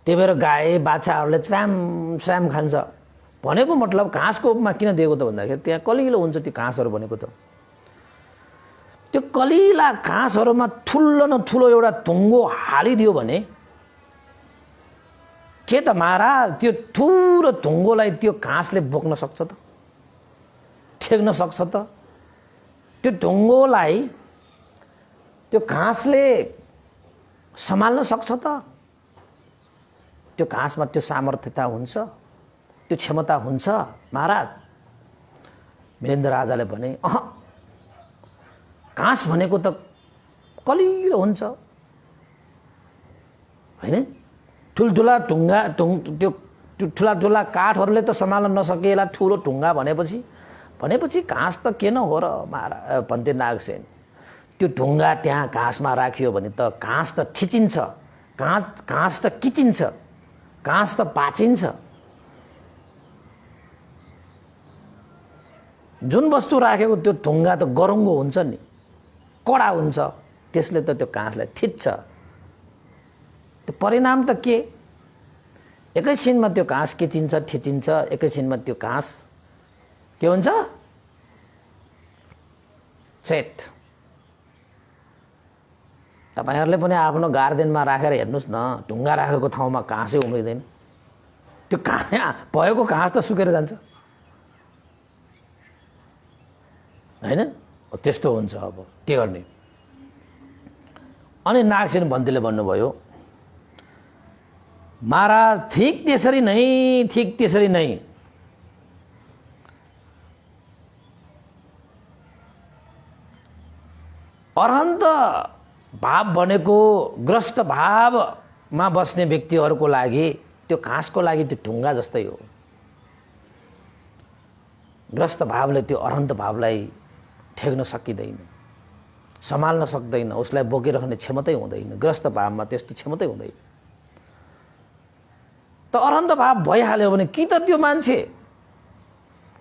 Speaker 1: त्यही भएर गाई बाछाहरूले श्राम श्राम खान्छ भनेको मतलब घाँसको उपमा किन दिएको त भन्दाखेरि त्यहाँ कलिलो हुन्छ त्यो घाँसहरू भनेको। त त्यो कलिला घाँसहरूमा ठुलो न ठुलो एउटा ढुङ्गो हालिदियो भने के त महाराज त्यो ठुलो ढुङ्गोलाई त्यो घाँसले बोक्न सक्छ त, ठेक्न सक्छ त? त्यो ढुङ्गोलाई त्यो घाँसले सम्हाल्न सक्छ त? त्यो घाँसमा त्यो सामर्थ्यता हुन्छ, त्यो क्षमता हुन्छ? महाराज मिलिन्द राजाले भने, घाँस भनेको त कलिलो हुन्छ हैन? ठुल्ठुला ढुङ्गा, त्यो ठुला काठहरूले त सम्हाल्न नसकेला ठुलो ढुङ्गा भनेपछि घाँस त के न हो र महाराज भन्थे नागसेन। त्यो ढुङ्गा त्यहाँ घाँसमा राखियो भने त घाँस त ठिचिन्छ, घाँस त किचिन्छ, घाँस त पाचिन्छ। जुन वस्तु राखेको त्यो ढुङ्गा त गरुङ्गो हुन्छ नि, कडा हुन्छ, त्यसले त त्यो घाँसलाई थिच्छ। त्यो परिणाम त के? एकैछिनमा त्यो घाँस किचिन्छ, ठिचिन्छ, एकैछिनमा त्यो घाँस के हुन्छ? सेट। तपाईहरुले पनि आफ्नो गार्डनमा राखेर हेर्नुस् न, ढुङ्गा राखेको ठाउँमा घाँसै उम्रिदैन। त्यो भएको घाँस त सुकेर जान्छ हैन? त्यस्तो हुन्छ। अब के गर्ने? अनि नागसेन पन्थीले भन्नुभयो, महाराज ठीक त्यसरी नै अरहन्त भाव भनेको ग्रस्त भावमा बस्ने व्यक्तिहरूको लागि त्यो घाँसको लागि त्यो ढुङ्गा जस्तै हो। ग्रस्त भावले त्यो अरहन्त भावलाई ठेक्न सकिँदैन, सम्हाल्न सक्दैन, उसलाई बोकिरहने क्षमतै हुँदैन। ग्रस्त भावमा त्यस्तो क्षमतै हुँदैन। त अरहन्त भाव भइहाल्यो भने कि त त्यो मान्छे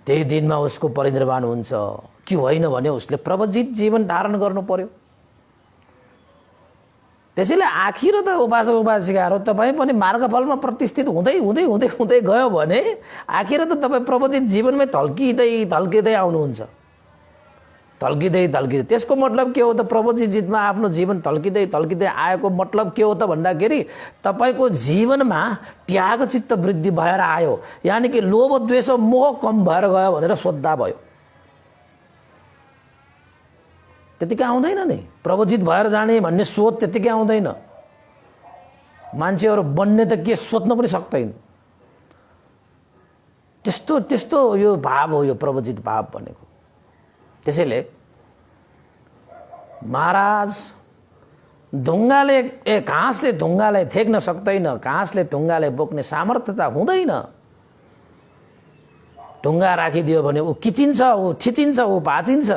Speaker 1: त्यही दिनमा उसको परिनिर्वाण हुन्छ कि होइन भने उसले प्रवजित जीवन धारण गर्नु पर्यो। त्यसैले आखिर त उपासक उपासिकाहरू तपाईँ पनि मार्गफलमा प्रतिष्ठित हुँदै हुँदै हुँदै हुँदै गयो भने आखिर त तपाईँ प्रवचित जीवनमै थल्किँदै थल्किँदै आउनुहुन्छ। थल्किँदै त्यसको मतलब के हो त? प्रवचित जीवनमा आफ्नो जीवन थल्किँदै थल्किँदै आएको मतलब के हो त भन्दाखेरि तपाईँको जीवनमा त्याग चित्त वृद्धि भएर आयो, यानि कि लोभ द्वेष मोह कम भएर गयो भनेर सोद्धा भयो। त्यतिकै आउँदैन नि, प्रवचित भएर जाने भन्ने सोच त्यतिकै आउँदैन। मान्छेहरू बन्ने त के सोच्न पनि सक्दैन। त्यस्तो यो भाव हो, यो प्रवचित भाव भनेको। त्यसैले महाराज ढुङ्गाले घाँसले ढुङ्गालाई थेक्न सक्दैन, घाँसले ढुङ्गालाई बोक्ने सामर्थ्यता हुँदैन। ढुङ्गा राखिदियो भने ऊ किचिन्छ, ऊ थिचिन्छ, ऊ भाँचिन्छ।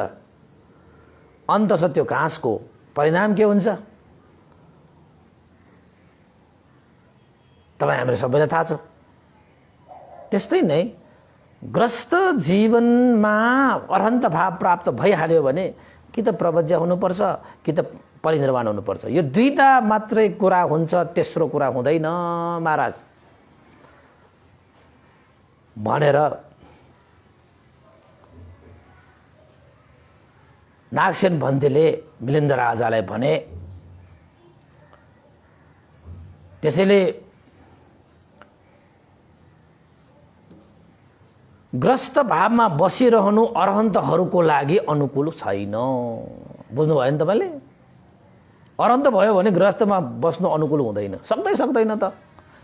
Speaker 1: अन्तत त्यो घाँसको परिणाम के हुन्छ तपाईँ हाम्रो सबैलाई थाहा छ। त्यस्तै नै ग्रस्त जीवनमा अरहन्त भाव प्राप्त भइहाल्यो भने कि त प्रवज्य हुनुपर्छ कि त परिनिर्वाण हुनुपर्छ। यो दुईटा मात्रै कुरा हुन्छ, तेस्रो कुरा हुँदैन महाराज भनेर नागसेन भन्तेले मिलिन्द राजालाई भने। त्यसैले ग्रस्त भावमा बसिरहनु अरहन्तहरूको लागि अनुकूल छैन। बुझ्नुभयो नि तपाईँले? अरहन्त भयो भने ग्रस्तमा बस्नु अनुकूल हुँदैन, सक्दैन त।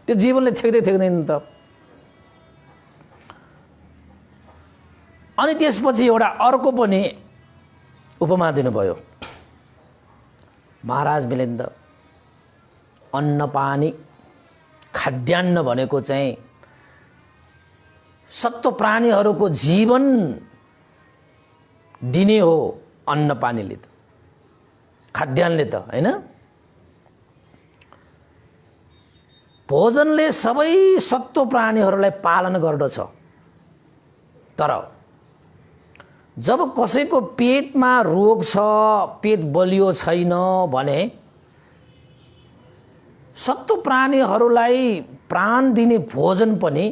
Speaker 1: त्यो जीवनले थेक्दैन त। अनि त्यसपछि एउटा अर्को पनि उपमा दिनुभयो। महाराज मिलिन्द, अन्न पानी खाद्यान्न भनेको चाहिँ सत्व प्राणीहरूको जीवन दिने हो। अन्न पानीले त, खाद्यान्नले त हैन। भोजनले सबै सत्व प्राणीहरूलाई पालन गर्दछ। तर जब कसैको पेटमा रोग छ, पेट बलियो छैन भने सत्व प्राणीहरूलाई प्राण दिने भोजन पनि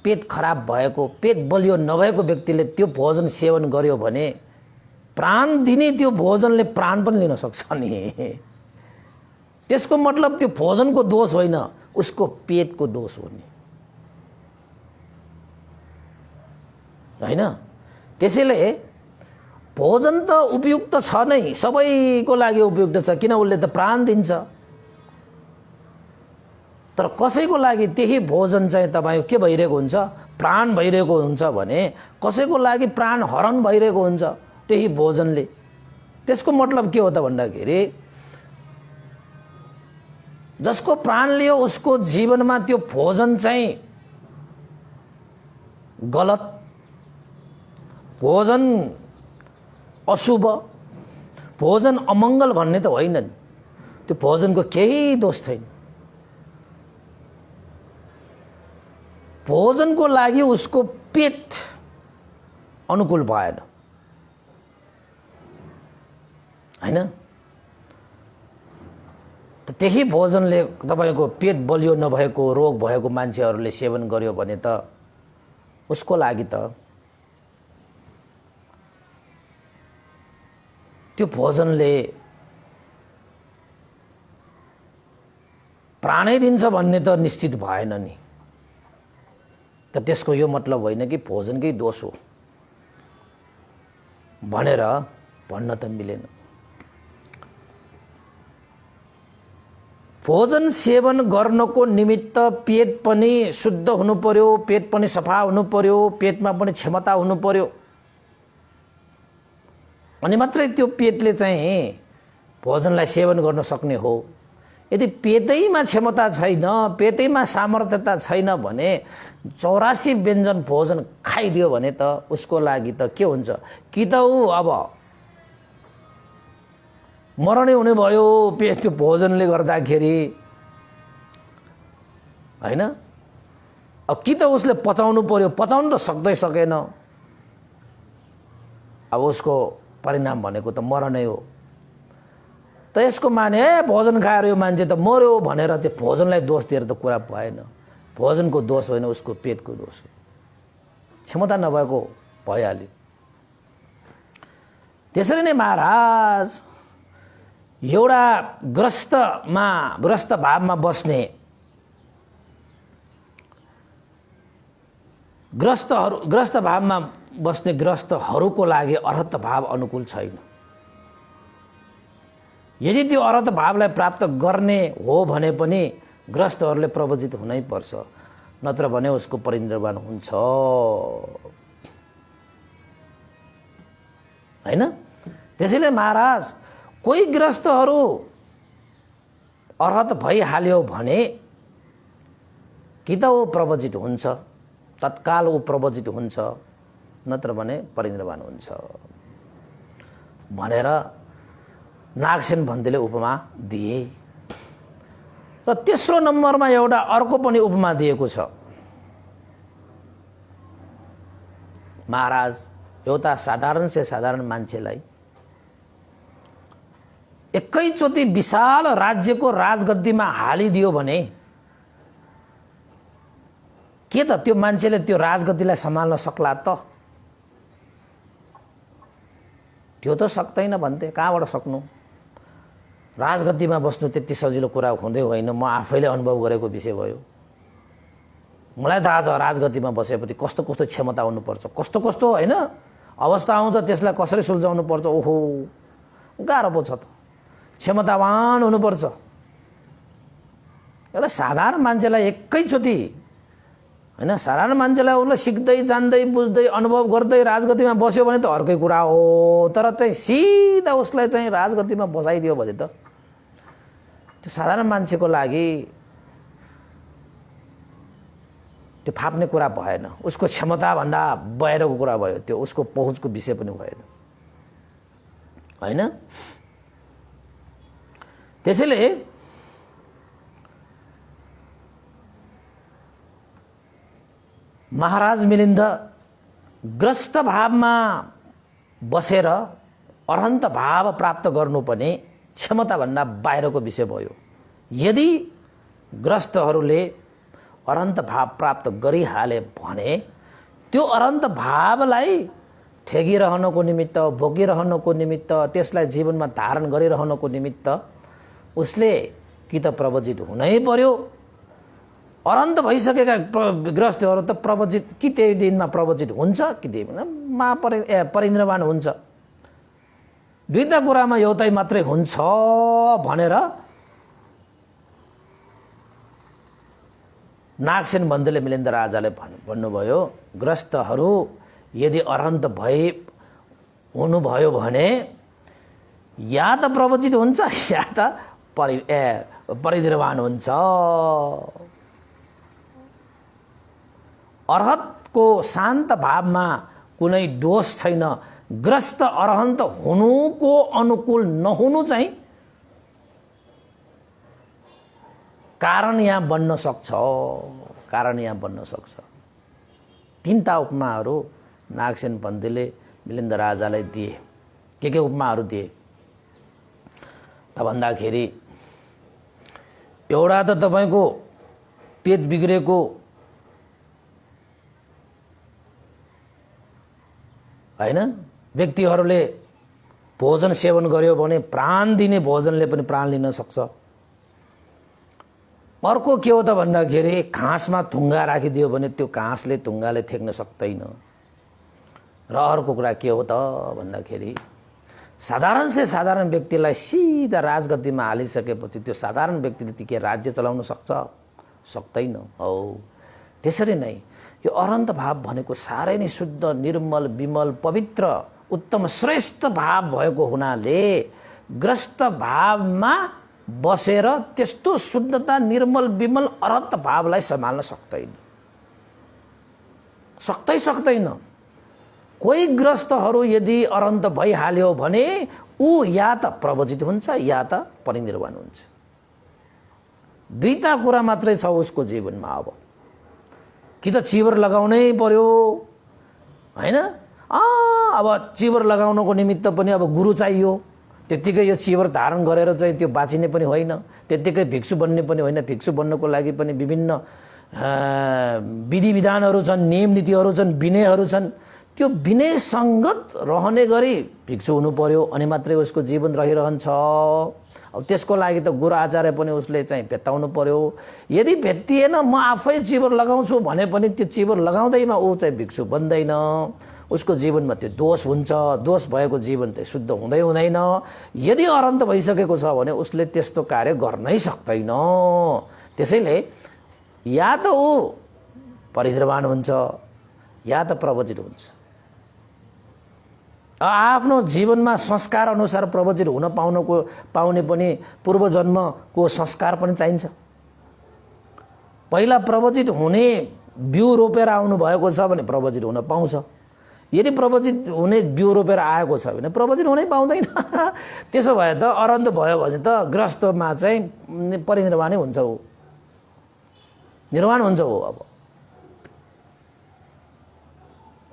Speaker 1: पेट खराब भएको, पेट बलियो नभएको व्यक्तिले त्यो भोजन सेवन गर्यो भने प्राण दिने त्यो भोजनले प्राण पनि लिन सक्छ नि। त्यसको मतलब त्यो भोजनको दोष होइन, उसको पेटको दोष हो नि, हैन? त्यसैले भोजन त उपयुक्त छ नै, सबैको लागि उपयुक्त छ, किन उसले त प्राण दिन्छ। तर कसैको लागि त्यही भोजन चाहिँ तपाईको के भइरहेको हुन्छ? प्राण भइरहेको हुन्छ भने कसैको लागि प्राण हरण भइरहेको हुन्छ त्यही भोजनले। त्यसको मतलब के हो त भन्दाखेरि जसको प्राण लियो उसको जीवनमा त्यो भोजन चाहिँ गलत, भोजन अशुभ, भोजन अमङ्गल भन्ने त होइन नि। त्यो भोजनको केही दोष छैन। भोजनको लागि उसको पेट अनुकूल भएन, हैन? त त्यही भोजनले तपाईको पेट बलियो नभएको, रोग भएको मान्छेहरूले सेवन गर्यो भने त उसको लागि त त्यो भोजनले प्राणै दिन्छ भन्ने त निश्चित भएन नि। त त्यसको यो मतलब होइन कि भोजनकै दोष हो भनेर भन्न त मिलेन। भोजन सेवन गर्नको निमित्त पेट पनि शुद्ध हुनु पर्यो, पेट पनि सफा हुनु पर्यो, पेटमा पनि क्षमता हुनु पर्यो। अनि मात्रै त्यो पेटले चाहिँ भोजनलाई सेवन गर्न सक्ने हो। यदि पेटैमा क्षमता छैन, पेटैमा सामर्थ्यता छैन भने 84 व्यञ्जन भोजन खाइदियो भने त उसको लागि त के हुन्छ? कि त ऊ अब मरणै हुने भयो पेट त्यो भोजनले गर्दाखेरि, हैन? अब कि त उसले पचाउनु पर्यो, पचाउनु त सकेन, अब उसको परिणाम भनेको त मरणै हो। त यसको माने भोजन खाएर यो मान्छे त मर्यो भनेर चाहिँ भोजनलाई दोष दिएर त कुरा भएन। भोजनको दोष होइन, उसको पेटको दोष हो। क्षमता नभएको भइहाल्यो। त्यसरी नै महाराज एउटा ग्रस्त भावमा बस्ने ग्रस्तहरूको लागि अर्हत भाव अनुकूल छैन। यदि त्यो अर्हत भावलाई प्राप्त गर्ने हो भने पनि ग्रस्तहरूले प्रवजित हुनै पर्छ, नत्र भने उसको परिनिर्वाण हुन्छ हैन। त्यसैले महाराज कोही ग्रस्तहरू अर्हत भइहाल्यो भने कि त ऊ प्रवजित हुन्छ, तत्काल ऊ प्रवजित हुन्छ, नत्र भने परिनिर्वाण हुन्छ भनेर नागसेन भन्देले उपमा दिए। र तेस्रो नम्बरमा एउटा अर्को पनि उपमा दिएको छ। महाराज एउटा साधारण से साधारण मान्छेलाई एकैचोटि विशाल राज्यको राजगद्दीमा हालिदियो भने के त त्यो मान्छेले त्यो राजगद्दीलाई सम्हाल्न सक्ला त? त्यो त सक्दैन भन्थे। कहाँबाट सक्नु? राजगद्दीमा बस्नु त्यति सजिलो कुरा हुँदै होइन। म आफैले अनुभव गरेको विषय भयो। मलाई थाहा छ राजगद्दीमा बसेपछि कस्तो कस्तो क्षमता हुनुपर्छ, कस्तो कस्तो होइन अवस्था आउँछ, त्यसलाई कसरी सुल्झाउनु पर्छ। ओहो गाह्रो पो छ त। क्षमतावान हुनुपर्छ। एउटा साधारण मान्छेलाई एकैचोटि होइन, साधारण मान्छेलाई उसले सिक्दै जान्दै बुझ्दै अनुभव गर्दै राजगद्दीमा बस्यो भने त अर्कै कुरा हो। तर चाहिँ सिधा उसलाई चाहिँ राजगद्दीमा बसाइदियो भने त त्यो साधारण मान्छेको लागि त्यो फाप्ने कुरा भएन। उसको क्षमताभन्दा बाहिरको कुरा भयो, त्यो उसको पहुँचको विषय पनि भएन होइन। त्यसैले महाराज मिलिन्द ग्रस्त भावमा बसेर अरहन्त भाव प्राप्त गर्नु पनि क्षमताभन्दा बाहिरको विषय भयो। यदि ग्रस्तहरूले अरहन्त भाव प्राप्त गरिहाले भने त्यो अरहन्त भावलाई ठेगिरहनको निमित्त, भोगिरहनको निमित्त, त्यसलाई जीवनमा धारण गरिरहनको निमित्त उसले कि त प्रवजित हुनै पर्यो। अरहन्त भइसकेका ग्रस्तहरू त प्रवजित कि त्यही दिनमा प्रवजित हुन्छ कि त्यही परिनिर्वाण हुन्छ। दुईटा कुरामा एउटै मात्रै हुन्छ भनेर नागसेन बन्देले मिलिन्द राजाले भन्नुभयो। ग्रस्तहरू यदि अरहन्त हुनुभयो भने या त प्रवजित हुन्छ या त परिनिर्वाण हुन्छ। अर्हतको शान्त भावमा कुनै दोष छैन। ग्रस्त अरहन्त हुनुको अनुकूल नहुनु चाहिँ कारण यहाँ बन्न सक्छ, कारण यहाँ बन्न सक्छ। तीनटा उपमाहरू नागसेन बन्देले मिलिन्द राजालाई दिए। के उपमाहरू दिए त भन्दाखेरि एउटा त तपाईको पेट बिग्रेको हैन व्यक्तिहरूले भोजन सेवन गर्यो भने प्राण दिने भोजनले पनि प्राण लिन सक्छ। अर्को के हो त भन्दाखेरि घाँसमा थुङ्गा राखिदियो भने त्यो घाँसले थुङ्गाले थेक्न सक्दैन। र अर्को कुरा के हो त भन्दाखेरि साधारण से साधारण व्यक्तिलाई सिधा राजगद्दीमा हालिसकेपछि त्यो साधारण व्यक्तिले के राज्य चलाउन सक्छ? सक्दैन। हो त्यसरी नै यो अरहन्त भाव भनेको साह्रै नै शुद्ध, निर्मल, विमल, पवित्र, उत्तम, श्रेष्ठ भाव भएको हुनाले ग्रस्त भावमा बसेर त्यस्तो शुद्धता, निर्मल, विमल, अरहन्त भावलाई सम्हाल्न सक्दैन। कोही ग्रस्तहरू यदि अरहन्त भइहाल्यो भने ऊ या त प्रवजित हुन्छ या त परिनिर्वाण हुन्छ। दुईटा कुरा मात्रै छ उसको जीवनमा। कि त चिवर लगाउनै पर्यो हैन। अब चिवर लगाउनको निमित्त पनि अब गुरु चाहियो। त्यो त्यत्तिकै यो चिवर धारण गरेर चाहिँ त्यो बाँचिने पनि होइन, त्यत्तिकै भिक्षु बन्ने पनि होइन। भिक्षु बन्नको लागि पनि विभिन्न विधि विधानहरू छन्, नियम नीतिहरू छन्, विनयहरू छन्। त्यो विनय सङ्गत रहने गरी भिक्षु हुनु पर्यो, अनि मात्रै उसको जीवन रहिरहन्छ। अब त्यसको लागि त गुरु आचार्य पनि उसले चाहिँ भेट्टाउनु पर्यो। यदि भेट्टिएन, म आफै चिवर लगाउँछु भने पनि त्यो चिवर लगाउँदैमा ऊ चाहिँ भिक्षु बन्दैन, उसको जीवनमा त्यो दोष हुन्छ। दोष भएको जीवन चाहिँ शुद्ध हुँदै हुँदैन। यदि अरन्त भइसकेको छ भने उसले त्यस्तो कार्य गर्नै सक्दैन। त्यसैले या त ऊ परिनिर्वाण हुन्छ या त प्रवचित हुन्छ। आफ्नो जीवनमा संस्कार अनुसार प्रवचित हुन पाउने पनि पूर्वजन्मको संस्कार पनि चाहिन्छ। पहिला प्रवचित हुने बिउ रोपेर आउनु भएको छ भने प्रवचित हुन पाउँछ। यदि प्रवचित हुने बिउ रोपेर आएको छ भने प्रवचित हुनै पाउँदैन। त्यसो भए त अरन्त भयो भने त गृहस्थमा चाहिँ परिनिर्वाणै हुन्छ हो, निर्वाण हुन्छ हो। अब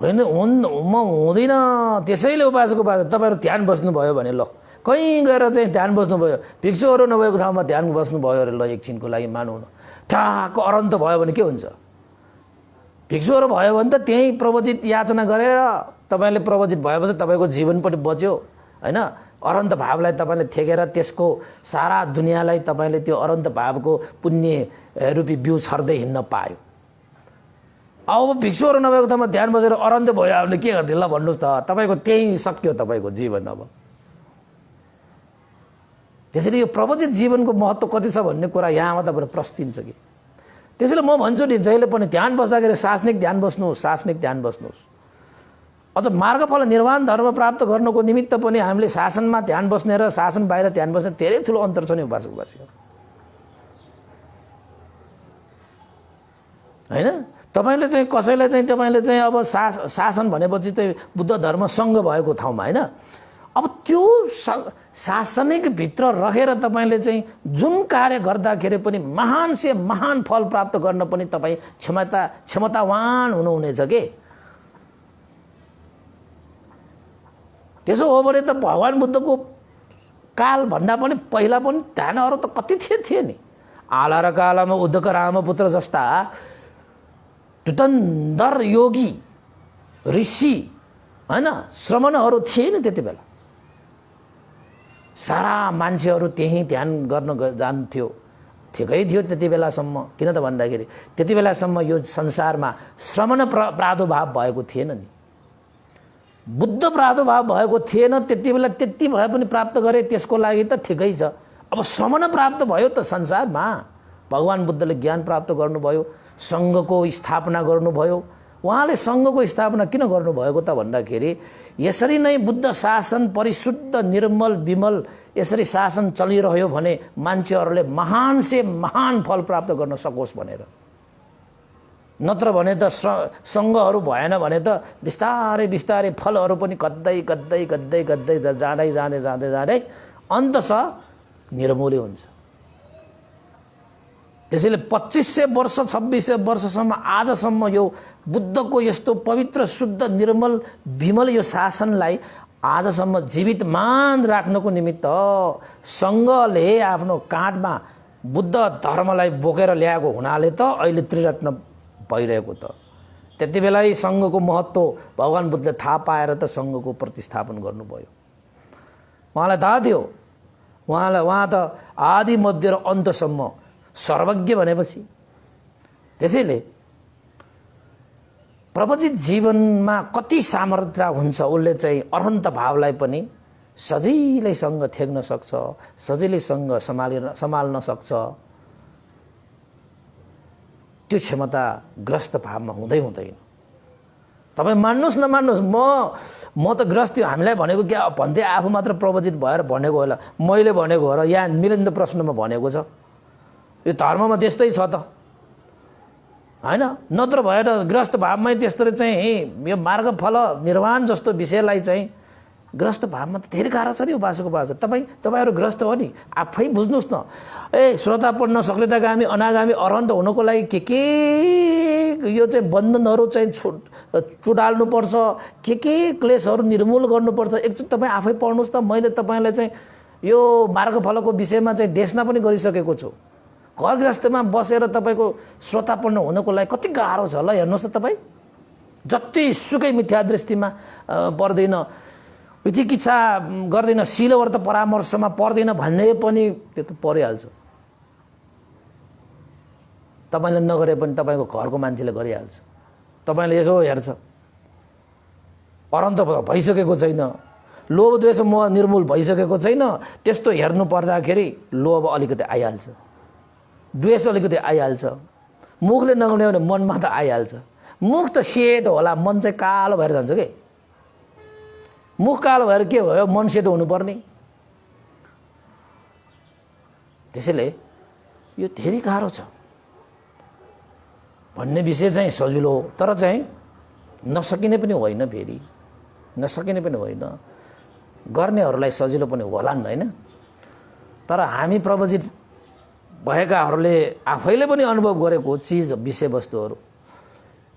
Speaker 1: होइन म हुँदैन। त्यसैले उपासक तपाईँहरू ध्यान बस्नुभयो भने ल, कहीँ गएर चाहिँ ध्यान बस्नुभयो, भिक्षुहरू नभएको ठाउँमा ध्यान बस्नुभयो अरे, ल एकछिनको लागि मानौँ न, ठ्याक्क अरन्त भयो भने के हुन्छ? भिक्षुहरू भयो भने त त्यहीँ प्रवचित याचना गरेर तपाईँले प्रवचित भएपछि तपाईँको जीवन पनि बच्यो होइन। अरन्त भावलाई तपाईँले थेकेर त्यसको सारा दुनियाँलाई तपाईँले त्यो अरन्त भावको पुण्य रूपी बिउ छर्दै हिँड्न पायो। अब भिक्षुहरू नभएको ठाउँमा ध्यान बसेर अरन्त भयो भने के गर्ने? ल भन्नुहोस् त, तपाईँको त्यहीँ सक्यो तपाईँको जीवन। अब त्यसैले यो प्रवचित जीवनको महत्त्व कति छ भन्ने कुरा यहाँमा तपाईँले प्रस्तिन्छ कि। त्यसैले म भन्छु नि, जहिले पनि ध्यान बस्दाखेरि शासनिक ध्यान बस्नुहोस्, शासनिक ध्यान बस्नुहोस्। अझ मार्गफल निर्वाण धर्म प्राप्त गर्नको निमित्त पनि हामीले शासनमा ध्यान बस्ने र शासन बाहिर ध्यान बस्ने धेरै ठुलो अन्तर छ नि उपासकवासीहरू होइन। तपाईँले चाहिँ कसैलाई चाहिँ तपाईँले चाहिँ अब शासन भनेपछि चाहिँ बुद्ध धर्म सङ्घ भएको ठाउँमा होइन, अब त्यो शासनिक भित्र रहेर तपाईँले चाहिँ जुन कार्य गर्दाखेरि पनि महान से महान फल प्राप्त गर्न पनि तपाईँ क्षमतावान हुनुहुनेछ के। त्यसो हो भने त भगवान् बुद्धको कालभन्दा पनि पहिला पनि ध्यानहरू त कति थिए नि। आला र कालामा उद्धक रामपुत्र जस्ता टुटन्दर योगी ऋषि होइन श्रमणहरू थिए नि त्यति बेला। सारा मान्छेहरू त्यहीँ ध्यान गर्न जान्थ्यो, ठिकै थियो त्यति बेलासम्म। किन त भन्दाखेरि त्यति बेलासम्म यो संसारमा श्रमण प्रादुर्भाव भएको थिएन नि, बुद्ध प्रादुर्भाव भएको थिएन त्यति बेला। त्यति भए पनि प्राप्त गरे त्यसको लागि त ठिकै छ। अब श्रमण प्राप्त भयो त संसारमा, भगवान् बुद्धले ज्ञान प्राप्त गर्नुभयो, सङ्घको स्थापना गर्नुभयो। उहाँले सङ्घको स्थापना किन गर्नुभएको त भन्दाखेरि यसरी नै बुद्ध शासन परिशुद्ध निर्मल विमल यसरी शासन चलिरह्यो भने मान्छेहरूले महान से महान फल प्राप्त गर्न सकोस् भनेर। नत्र भने त सङ्घहरू भएन भने त बिस्तारै बिस्तारै फलहरू पनि गद्दै गद्दै गद्दै गद्दै जाँदै जाँदै जाँदै जाँदै अन्ततः निर्मूल्य हुन्छ। त्यसैले 2500 वर्ष 2600 वर्षसम्म आजसम्म यो बुद्धको यस्तो पवित्र शुद्ध निर्मल विमल यो शासनलाई आजसम्म जीवितमान राख्नको निमित्त सङ्घले आफ्नो काँधमा बुद्ध धर्मलाई बोकेर ल्याएको हुनाले त अहिले त्रिरत्न भइरहेको त। त्यति बेलै सङ्घको महत्त्व भगवान् बुद्धले थाहा पाएर त सङ्घको प्रतिस्थापन गर्नुभयो। उहाँलाई थाहा थियो, उहाँ त आदि मध्य र अन्तसम्म सर्वज्ञ भनेपछि। त्यसैले प्रवचित जीवनमा कति सामर्थ्य हुन्छ, उसले चाहिँ अरन्त भावलाई पनि सजिलैसँग थ्याक्न सक्छ, सजिलैसँग सम्हाल्न सक्छ। त्यो क्षमता ग्रस्त भावमा हुँदैन। तपाईँ मान्नुहोस् नमान्नुहोस्, म त ग्रस्त हामीलाई भनेको क्या भन्दै आफू मात्र प्रवचित भएर भनेको होला, मैले भनेको हो र यहाँ मिलिन्द प्रश्नमा भनेको छ। यो धर्ममा त्यस्तै छ त होइन। नत्र भएर ग्रस्त भावमै त्यस्तो चाहिँ यो मार्गफल निर्वाण जस्तो विषयलाई चाहिँ ग्रस्त भावमा त धेरै गाह्रो छ नि उपासक। तपाईँहरू ग्रस्त हो नि, आफै बुझ्नुहोस् न। श्रोता पढ्न सक्रियतागामी अनागामी अरहन्त हुनको लागि के यो चाहिँ बन्धनहरू चाहिँ छुटाल्नुपर्छ, के क्लेशहरू निर्मूल गर्नुपर्छ। एकचोटि तपाईँ आफै पढ्नुहोस् त। मैले तपाईँलाई चाहिँ यो मार्गफलको विषयमा चाहिँ देशमा पनि गरिसकेको छु। घर गृहस्थमा बसेर तपाईँको श्रोतापन्न हुनको लागि कति गाह्रो छ ल, हेर्नुहोस् त तपाईँ। जति सुकै मिथ्या दृष्टिमा पर्दैन, विचिकित्सा गर्दैन, सिलवर्त परामर्शमा पर्दैन भन्ने पनि त्यो त परिहाल्छ। तपाईँले नगरे पनि तपाईँको घरको मान्छेले गरिहाल्छ। तपाईँले यसो हेर्छ, अरन्त भइसकेको छैन, लोभ द्वेष मोह निर्मूल भइसकेको छैन, त्यस्तो हेर्नु पर्दाखेरि लोभ अलिकति आइहाल्छ, द्वेष अलिकति आइहाल्छ। मुखले नगर्ने भने मनमा त आइहाल्छ। मुख त सेतो होला, मन चाहिँ कालो भएर जान्छ के। मुख कालो भएर के भयो, मन सेतो हुनुपर्ने। त्यसैले यो धेरै गाह्रो छ भन्ने विषय चाहिँ सजिलो हो, तर चाहिँ नसकिने पनि होइन, फेरि नसकिने पनि होइन, गर्नेहरूलाई सजिलो पनि होला नि, होइन। तर हामी प्रवचित भएकाहरूले आफैले पनि अनुभव गरेको चिज विषयवस्तुहरू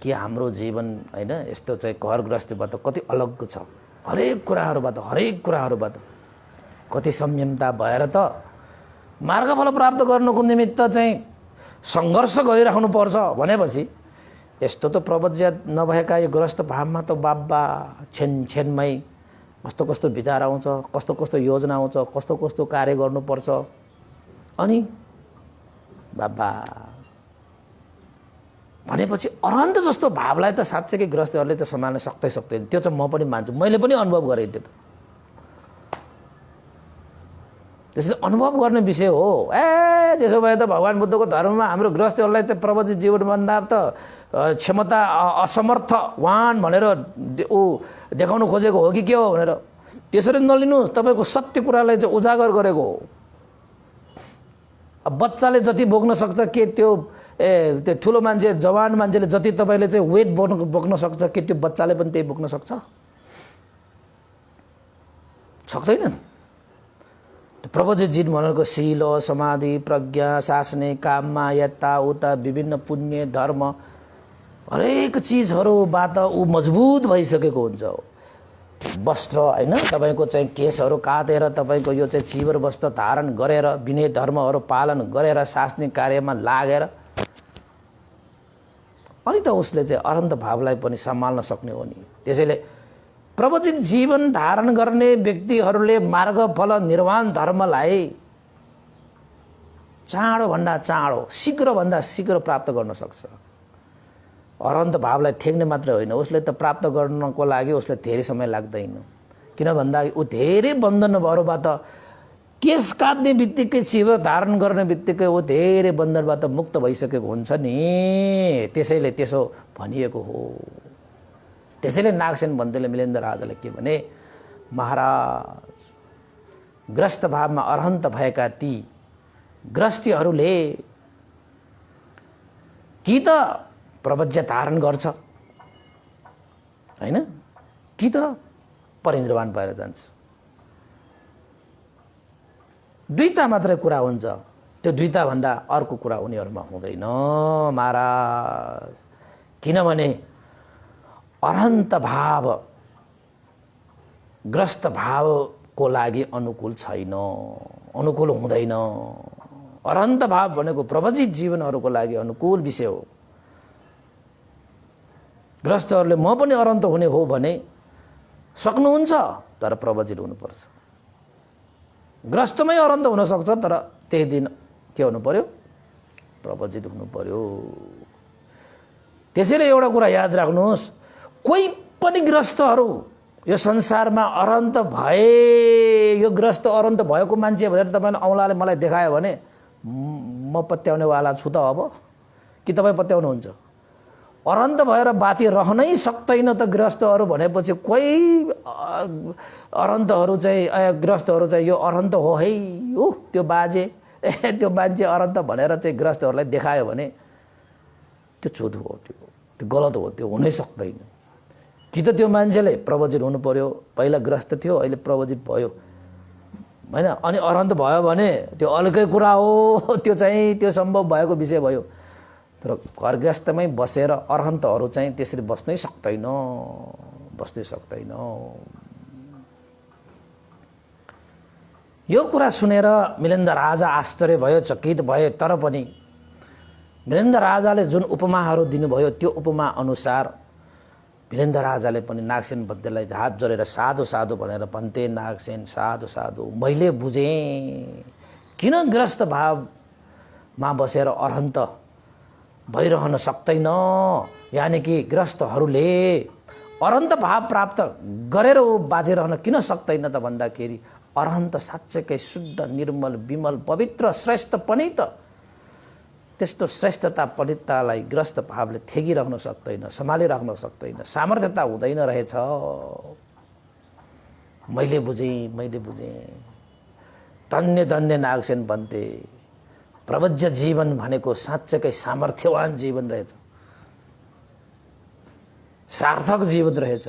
Speaker 1: कि हाम्रो जीवन होइन यस्तो चाहिँ घर गृहस्थीबाट कति अलग छ, हरेक कुराहरूबाट कति संयमता भएर त मार्गफल प्राप्त गर्नको निमित्त चाहिँ सङ्घर्ष गरिराख्नुपर्छ भनेपछि यस्तो त प्रवज्य नभएका यो गृहस्थ भावमा त बाबा छेनमै कस्तो कस्तो विचार आउँछ, कस्तो कस्तो योजना आउँछ, कस्तो कस्तो कार्य गर्नुपर्छ। अनि बाबा भनेपछि अरन्त जस्तो भावलाई त साँच्चै गृहस्थहरूले त सम्हाल्न सक्दैन। त्यो चाहिँ म पनि मान्छु, मैले पनि अनुभव गरेँ त्यो त। त्यसले अनुभव गर्ने विषय हो। त्यसो भए त भगवान् बुद्धको धर्ममा हाम्रो गृहस्थहरूलाई त प्रवचित जीवनभन्दा त क्षमता असमर्थवान भनेर ऊ देखाउनु खोजेको हो कि के हो भनेर त्यसरी नलिनुहोस्। तपाईँको सत्य कुरालाई चाहिँ उजागर गरेको हो। अब बच्चाले जति बोक्न सक्छ के त्यो त्यो ठुलो मान्छे जवान मान्छेले जति तपाईँले चाहिँ वेट बोक्न सक्छ के त्यो बच्चाले पनि त्यही बोक्न सक्छ? सक्दैन। प्रवचित जीवन भनेको शील, समाधि, प्रज्ञा, शासने, काममा, यताउता विभिन्न पुण्य धर्म हरेक चिजहरूबाट ऊ मजबुत भइसकेको हुन्छ। वस्त्र होइन तपाईँको चाहिँ केसहरू काटेर तपाईँको यो चाहिँ चिवर वस्त्र धारण गरेर विनय धर्महरू पालन गरेर शासनिक कार्यमा लागेर अनि त उसले चाहिँ अरन्त भावलाई पनि सम्हाल्न सक्ने हो नि। त्यसैले प्रवचित जीवन धारण गर्ने व्यक्तिहरूले मार्गफल निर्वाण धर्मलाई चाँडोभन्दा चाँडो, शीघ्रभन्दा शीघ्र प्राप्त गर्न सक्छ। अरन्त भावलाई ठेक्ने मात्र होइन, उसले त प्राप्त गर्नको लागि उसले धेरै समय लाग्दैन। किन भन्दा ऊ धेरै बन्धनहरूबाट केस काट्ने बित्तिकै चिवर धारण गर्ने बित्तिकै ऊ धेरै बन्धनबाट मुक्त भइसकेको हुन्छ नि। त्यसैले त्यसो भनिएको हो। त्यसैले नागसेन बन्धुले मिलेन्द्र राजाले के भने, महाराज ग्रस्त भावमा अरहन्त भएका ती ग्रस्तीहरूले कि त प्रवज्य धारण गर्छ होइन, कि त परिन्द्रवान भएर जान्छ। दुईटा मात्रै कुरा हुन्छ। त्यो दुईटा भन्दा अर्को कुरा उनीहरूमा हुँदैन महाराज। किनभने अरहन्त भाव ग्रस्त भावको लागि अनुकूल छैन, अनुकूल हुँदैन। अरहन्त भाव भनेको प्रवचित जीवनहरूको लागि अनुकूल विषय हो। ग्रस्तहरूले म पनि अरहन्त हुने हो भने सक्नुहुन्छ, तर प्रवचित हुनुपर्छ। ग्रस्तमै अरहन्त हुन सक्छ, तर त्यही दिन के हुनु पर्यो, प्रवचित हुनु पर्यो। त्यसैले एउटा कुरा याद राख्नुहोस्, कोही पनि ग्रस्तहरू यो संसारमा अरहन्त भए, यो ग्रस्त अरहन्त भएको मान्छे भनेर तपाईँले औँलाले मलाई देखायो भने म पत्याउनेवाला छु त अब, कि तपाईँ पत्याउनुहुन्छ? अरहन्त भएर बाँचिरहनै सक्दैन त ग्रस्तहरू भनेपछि कोही अरहन्तहरू चाहिँ ग्रस्तहरू चाहिँ यो अरहन्त हो है, त्यो बाजे त्यो मान्छे अरहन्त भनेर चाहिँ ग्रस्तहरूलाई देखायो भने त्यो चुत हो, त्यो गलत हो, त्यो हुनै सक्दैन। कि त त्यो मान्छेले प्रवचित हुनु पर्यो, पहिला ग्रस्त थियो अहिले प्रवचित भयो होइन, अनि अरहन्त भयो भने त्यो अलगै कुरा हो, त्यो चाहिँ त्यो सम्भव भएको विषय भयो। तर घर गृहस्थमै बसेर अरहन्तहरू चाहिँ त्यसरी बस्नै सक्दैन। यो कुरा सुनेर मिलिन्द राजा आश्चर्य भयो, चकित भए। तर पनि मिलिन्द राजाले जुन उपमाहरू दिनुभयो त्यो उपमा अनुसार मिलिन्द राजाले पनि नागसेन बन्देलाई हात जोडेर साधु साधु भनेर भन्थे, नागसेन साधु साधु, मैले बुझेँ किन ग्रस्त भावमा बसेर अरहन्त भइरहन सक्दैन। यानि कि ग्रस्तहरूले अरहन्त भाव प्राप्त गरेर बाँचिरहन किन सक्दैन त भन्दाखेरि अरहन्त साँच्चैकै शुद्ध, निर्मल, विमल, पवित्र, श्रेष्ठ पनि त त्यस्तो श्रेष्ठता पवित्रतालाई ग्रस्त भावले थेगिराख्न सक्दैन, सम्हालिराख्न सक्दैन, सामर्थ्यता हुँदैन रहेछ। मैले बुझेँ। धन्य धन्य नागसेन भन्थे। प्रवज्य जीवन भनेको साँच्चैकै सामर्थ्यवान जीवन रहेछ, सार्थक जीवन रहेछ।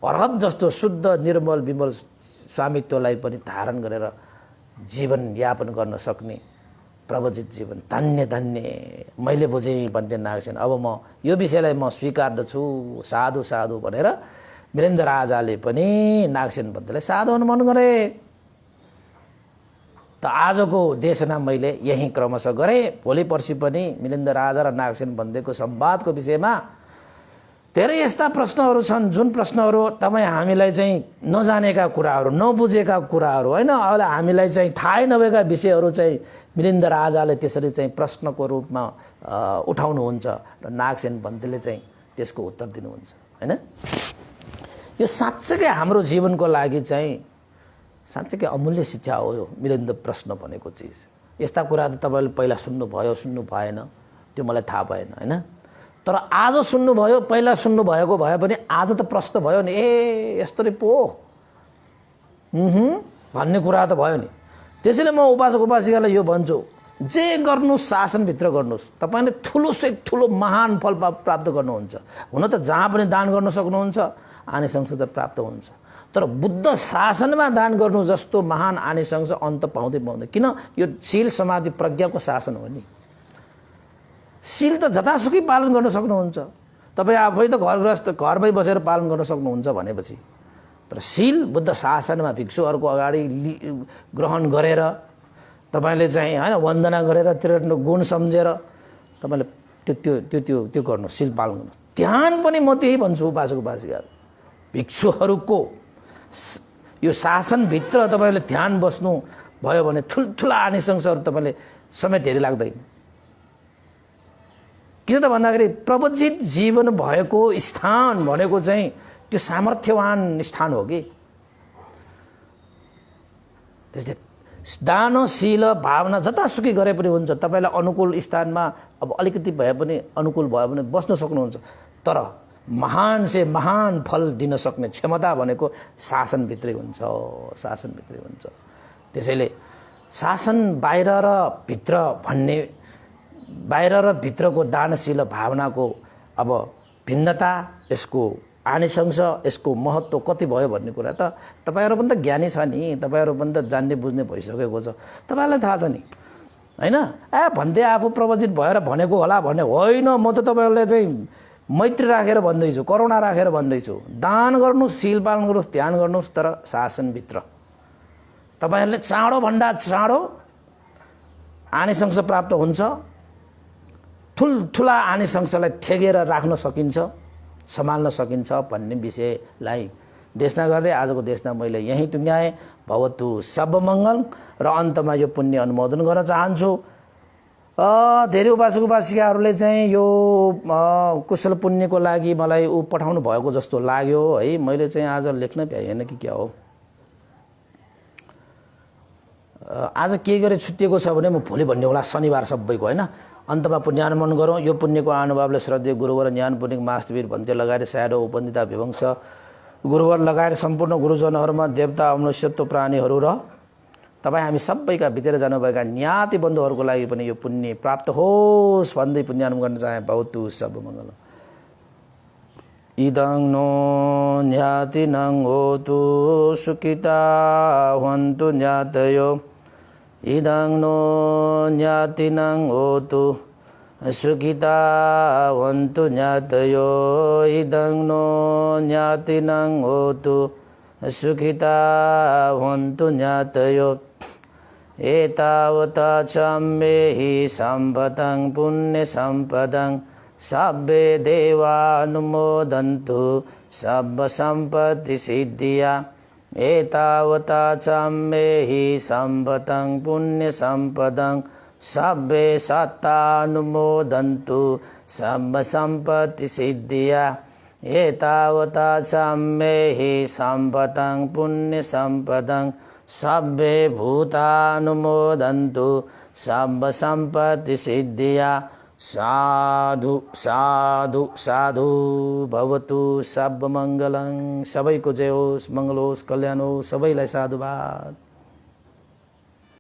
Speaker 1: अरहत जस्तो शुद्ध, निर्मल, विमल स्वामित्वलाई पनि धारण गरेर जीवन यापन गर्न सक्ने प्रवजित जीवन धन्य धन्य। मैले बुझेँ भन्थे नागसेन। अब म यो विषयलाई म स्वीकार्दछु, साधु साधु भनेर मिलिन्द राजाले पनि नागसेन बन्देलाई साधु अनुमोदन गरे। त आजको देशना मैले यही क्रमशः गरेँ। भोलि पर्सि पनि मिलिन्द राजा र नागसेन बन्देको संवादको विषयमा धेरै यस्ता प्रश्नहरू छन् जुन प्रश्नहरू तपाईँ हामीलाई चाहिँ नजानेका कुराहरू, नबुझेका कुराहरू होइन, अहिले हामीलाई चाहिँ थाहै नभएका विषयहरू चाहिँ मिलिन्द राजाले त्यसरी चाहिँ प्रश्नको रूपमा उठाउनुहुन्छ र नागसेन बन्देले चाहिँ त्यसको उत्तर दिनुहुन्छ होइन। यो साँच्चैकै हाम्रो जीवनको लागि चाहिँ साँच्चैकै अमूल्य शिक्षा हो यो मिलिन्द प्रश्न भनेको चिज। यस्ता कुरा त तपाईँले पहिला सुन्नुभयो, सुन्नु भएन, त्यो मलाई थाहा भएन होइन। तर आज सुन्नुभयो, पहिला सुन्नुभएको भए पनि आज त प्रश्न भयो नि, ए यस्तो पो भन्ने कुरा त भयो नि। त्यसैले म उपासक उपासिकालाई यो भन्छु, जे गर्नुहोस् शासनभित्र गर्नुहोस्, तपाईँले ठुलो से ठुलो महान फल प्राप्त गर्नुहुन्छ। हुन त जहाँ पनि दान गर्न सक्नुहुन्छ, आनिसंस त प्राप्त हुन्छ। तर बुद्ध शासनमा दान गर्नु जस्तो महान आनिसंस अन्त पाउँदैन। किन? यो शील समाधि प्रज्ञाको शासन हो नि। शील त जतासुकै पालन गर्न सक्नुहुन्छ, तपाईँ आफै त घरमै बसेर पालन गर्न सक्नुहुन्छ भनेपछि। तर शील बुद्ध शासनमा भिक्षुहरूको अगाडि ग्रहण गरेर तपाईँले चाहिँ होइन वन्दना गरेर त्यो गुण सम्झेर तपाईँले त्यो गर्नु, शील पालन गर्नु। ध्यान पनि म त्यही भन्छु उपासक उपासिकाहरू, भिक्षुहरूको यो शासनभित्र तपाईँले ध्यान बस्नु भयो भने ठुल्ठुला आनिसंसहरू तपाईँले समेत हेरी लाग्दैन। किन त भन्दाखेरि प्रवजित जीवन भएको स्थान भनेको चाहिँ त्यो सामर्थ्यवान स्थान हो कि। त्यसले दानशील भावना जतासुकै गरे पनि हुन्छ। तपाईँलाई अनुकूल स्थानमा अब अलिकति भए पनि अनुकूल भयो भने बस्न सक्नुहुन्छ। तर महान से महान फल दिन सक्ने क्षमता भनेको शासनभित्रै हुन्छ, शासनभित्रै हुन्छ। त्यसैले शासन बाहिर र भित्र भन्ने, बाहिर र भित्रको दानशील भावनाको अब भिन्नता, यसको आनिसंस, यसको महत्त्व कति भयो भन्ने कुरा त तपाईँहरू पनि त ज्ञानी छ नि, तपाईँहरू पनि त जान्ने बुझ्ने भइसकेको छ, तपाईँलाई थाहा छ नि होइन। भन्दै आफू प्रवचित भएर भनेको होला भन्ने होइन। म त तपाईँहरूलाई चाहिँ मैत्री राखेर भन्दैछु, करुणा राखेर भन्दैछु। दान गर्नुहोस्, शील पालन गर्नुहोस्, ध्यान गर्नुहोस्, तर शासनभित्र तपाईँहरूले चाँडोभन्दा चाँडो आनिसंस प्राप्त हुन्छ। ठुल्ठुला आनिसंसलाई ठेगेर राख्न सकिन्छ, सम्हाल्न सकिन्छ भन्ने विषयलाई देशना गर्दै आजको देशना मैले यहीँ टुङ्ग्याएँ। भवतु सर्वमङ्गल। र अन्तमा यो पुण्य अनुमोदन गर्न चाहन्छु। धेरै उपासक उपासिकाहरूले चाहिँ यो कुशल पुण्यको लागि मलाई पठाउनु भएको जस्तो लाग्यो है। मैले चाहिँ आज लेख्न भ्याएन कि क्या हो। आज के गरे छुट्टिएको छ भने म भोलि भन्ने होला, शनिबार सबैको होइन। अन्तमा पुण्यानुमोदन गरौँ। यो पुण्यको अनुभावले श्रद्धेय गुरुवर ज्ञान पुण्य मास्तवीर भन्ते लगाएर स्याडो उपन्दिता विवंश गुरुवर लगाएर सम्पूर्ण गुरुजनहरूमा देवता मनुष्यत्व प्राणीहरू र तपाईँ हामी सबैका भित्र जानुभएका ज्ञाति बन्धुहरूको लागि पनि यो पुण्य प्राप्त होस् भन्दै पुण्यानुमोदन गर्न चाहे। भवतु सर्वमङ्गल। इदं नो ज्ञातिनं होतु सुखिता हन्तु ज्ञातयो। इदं नो ज्ञातिनं होतु सुखिता हन्तु ज्ञातयो। इदं नो ज्ञातिनं होतु सुखिता हन्तु ज्ञातयो। एतावता च मे हि सम्पदं पुण्यसम्पदं सब्बे देवानुमोदन्तु सर्वसम्पत्तिसिद्धिया एतावता च मे हि सम्पदं पुण्यसम्पदं सब्बे सत्तानुमोदन्तु सर्वसम्पत्तिसिद्धिया एतावता च मे हि सम्पदं पुण्यसम्पदं सब्बे भूतानुमोदन्तु सर्वसम्पत्तिसिद्धिया साधु साधु साधु भवतु सर्वमङ्गलं। सबैको जय होस्, मङ्गल होस्, कल्याण होस्, सबैलाई साधुवाद।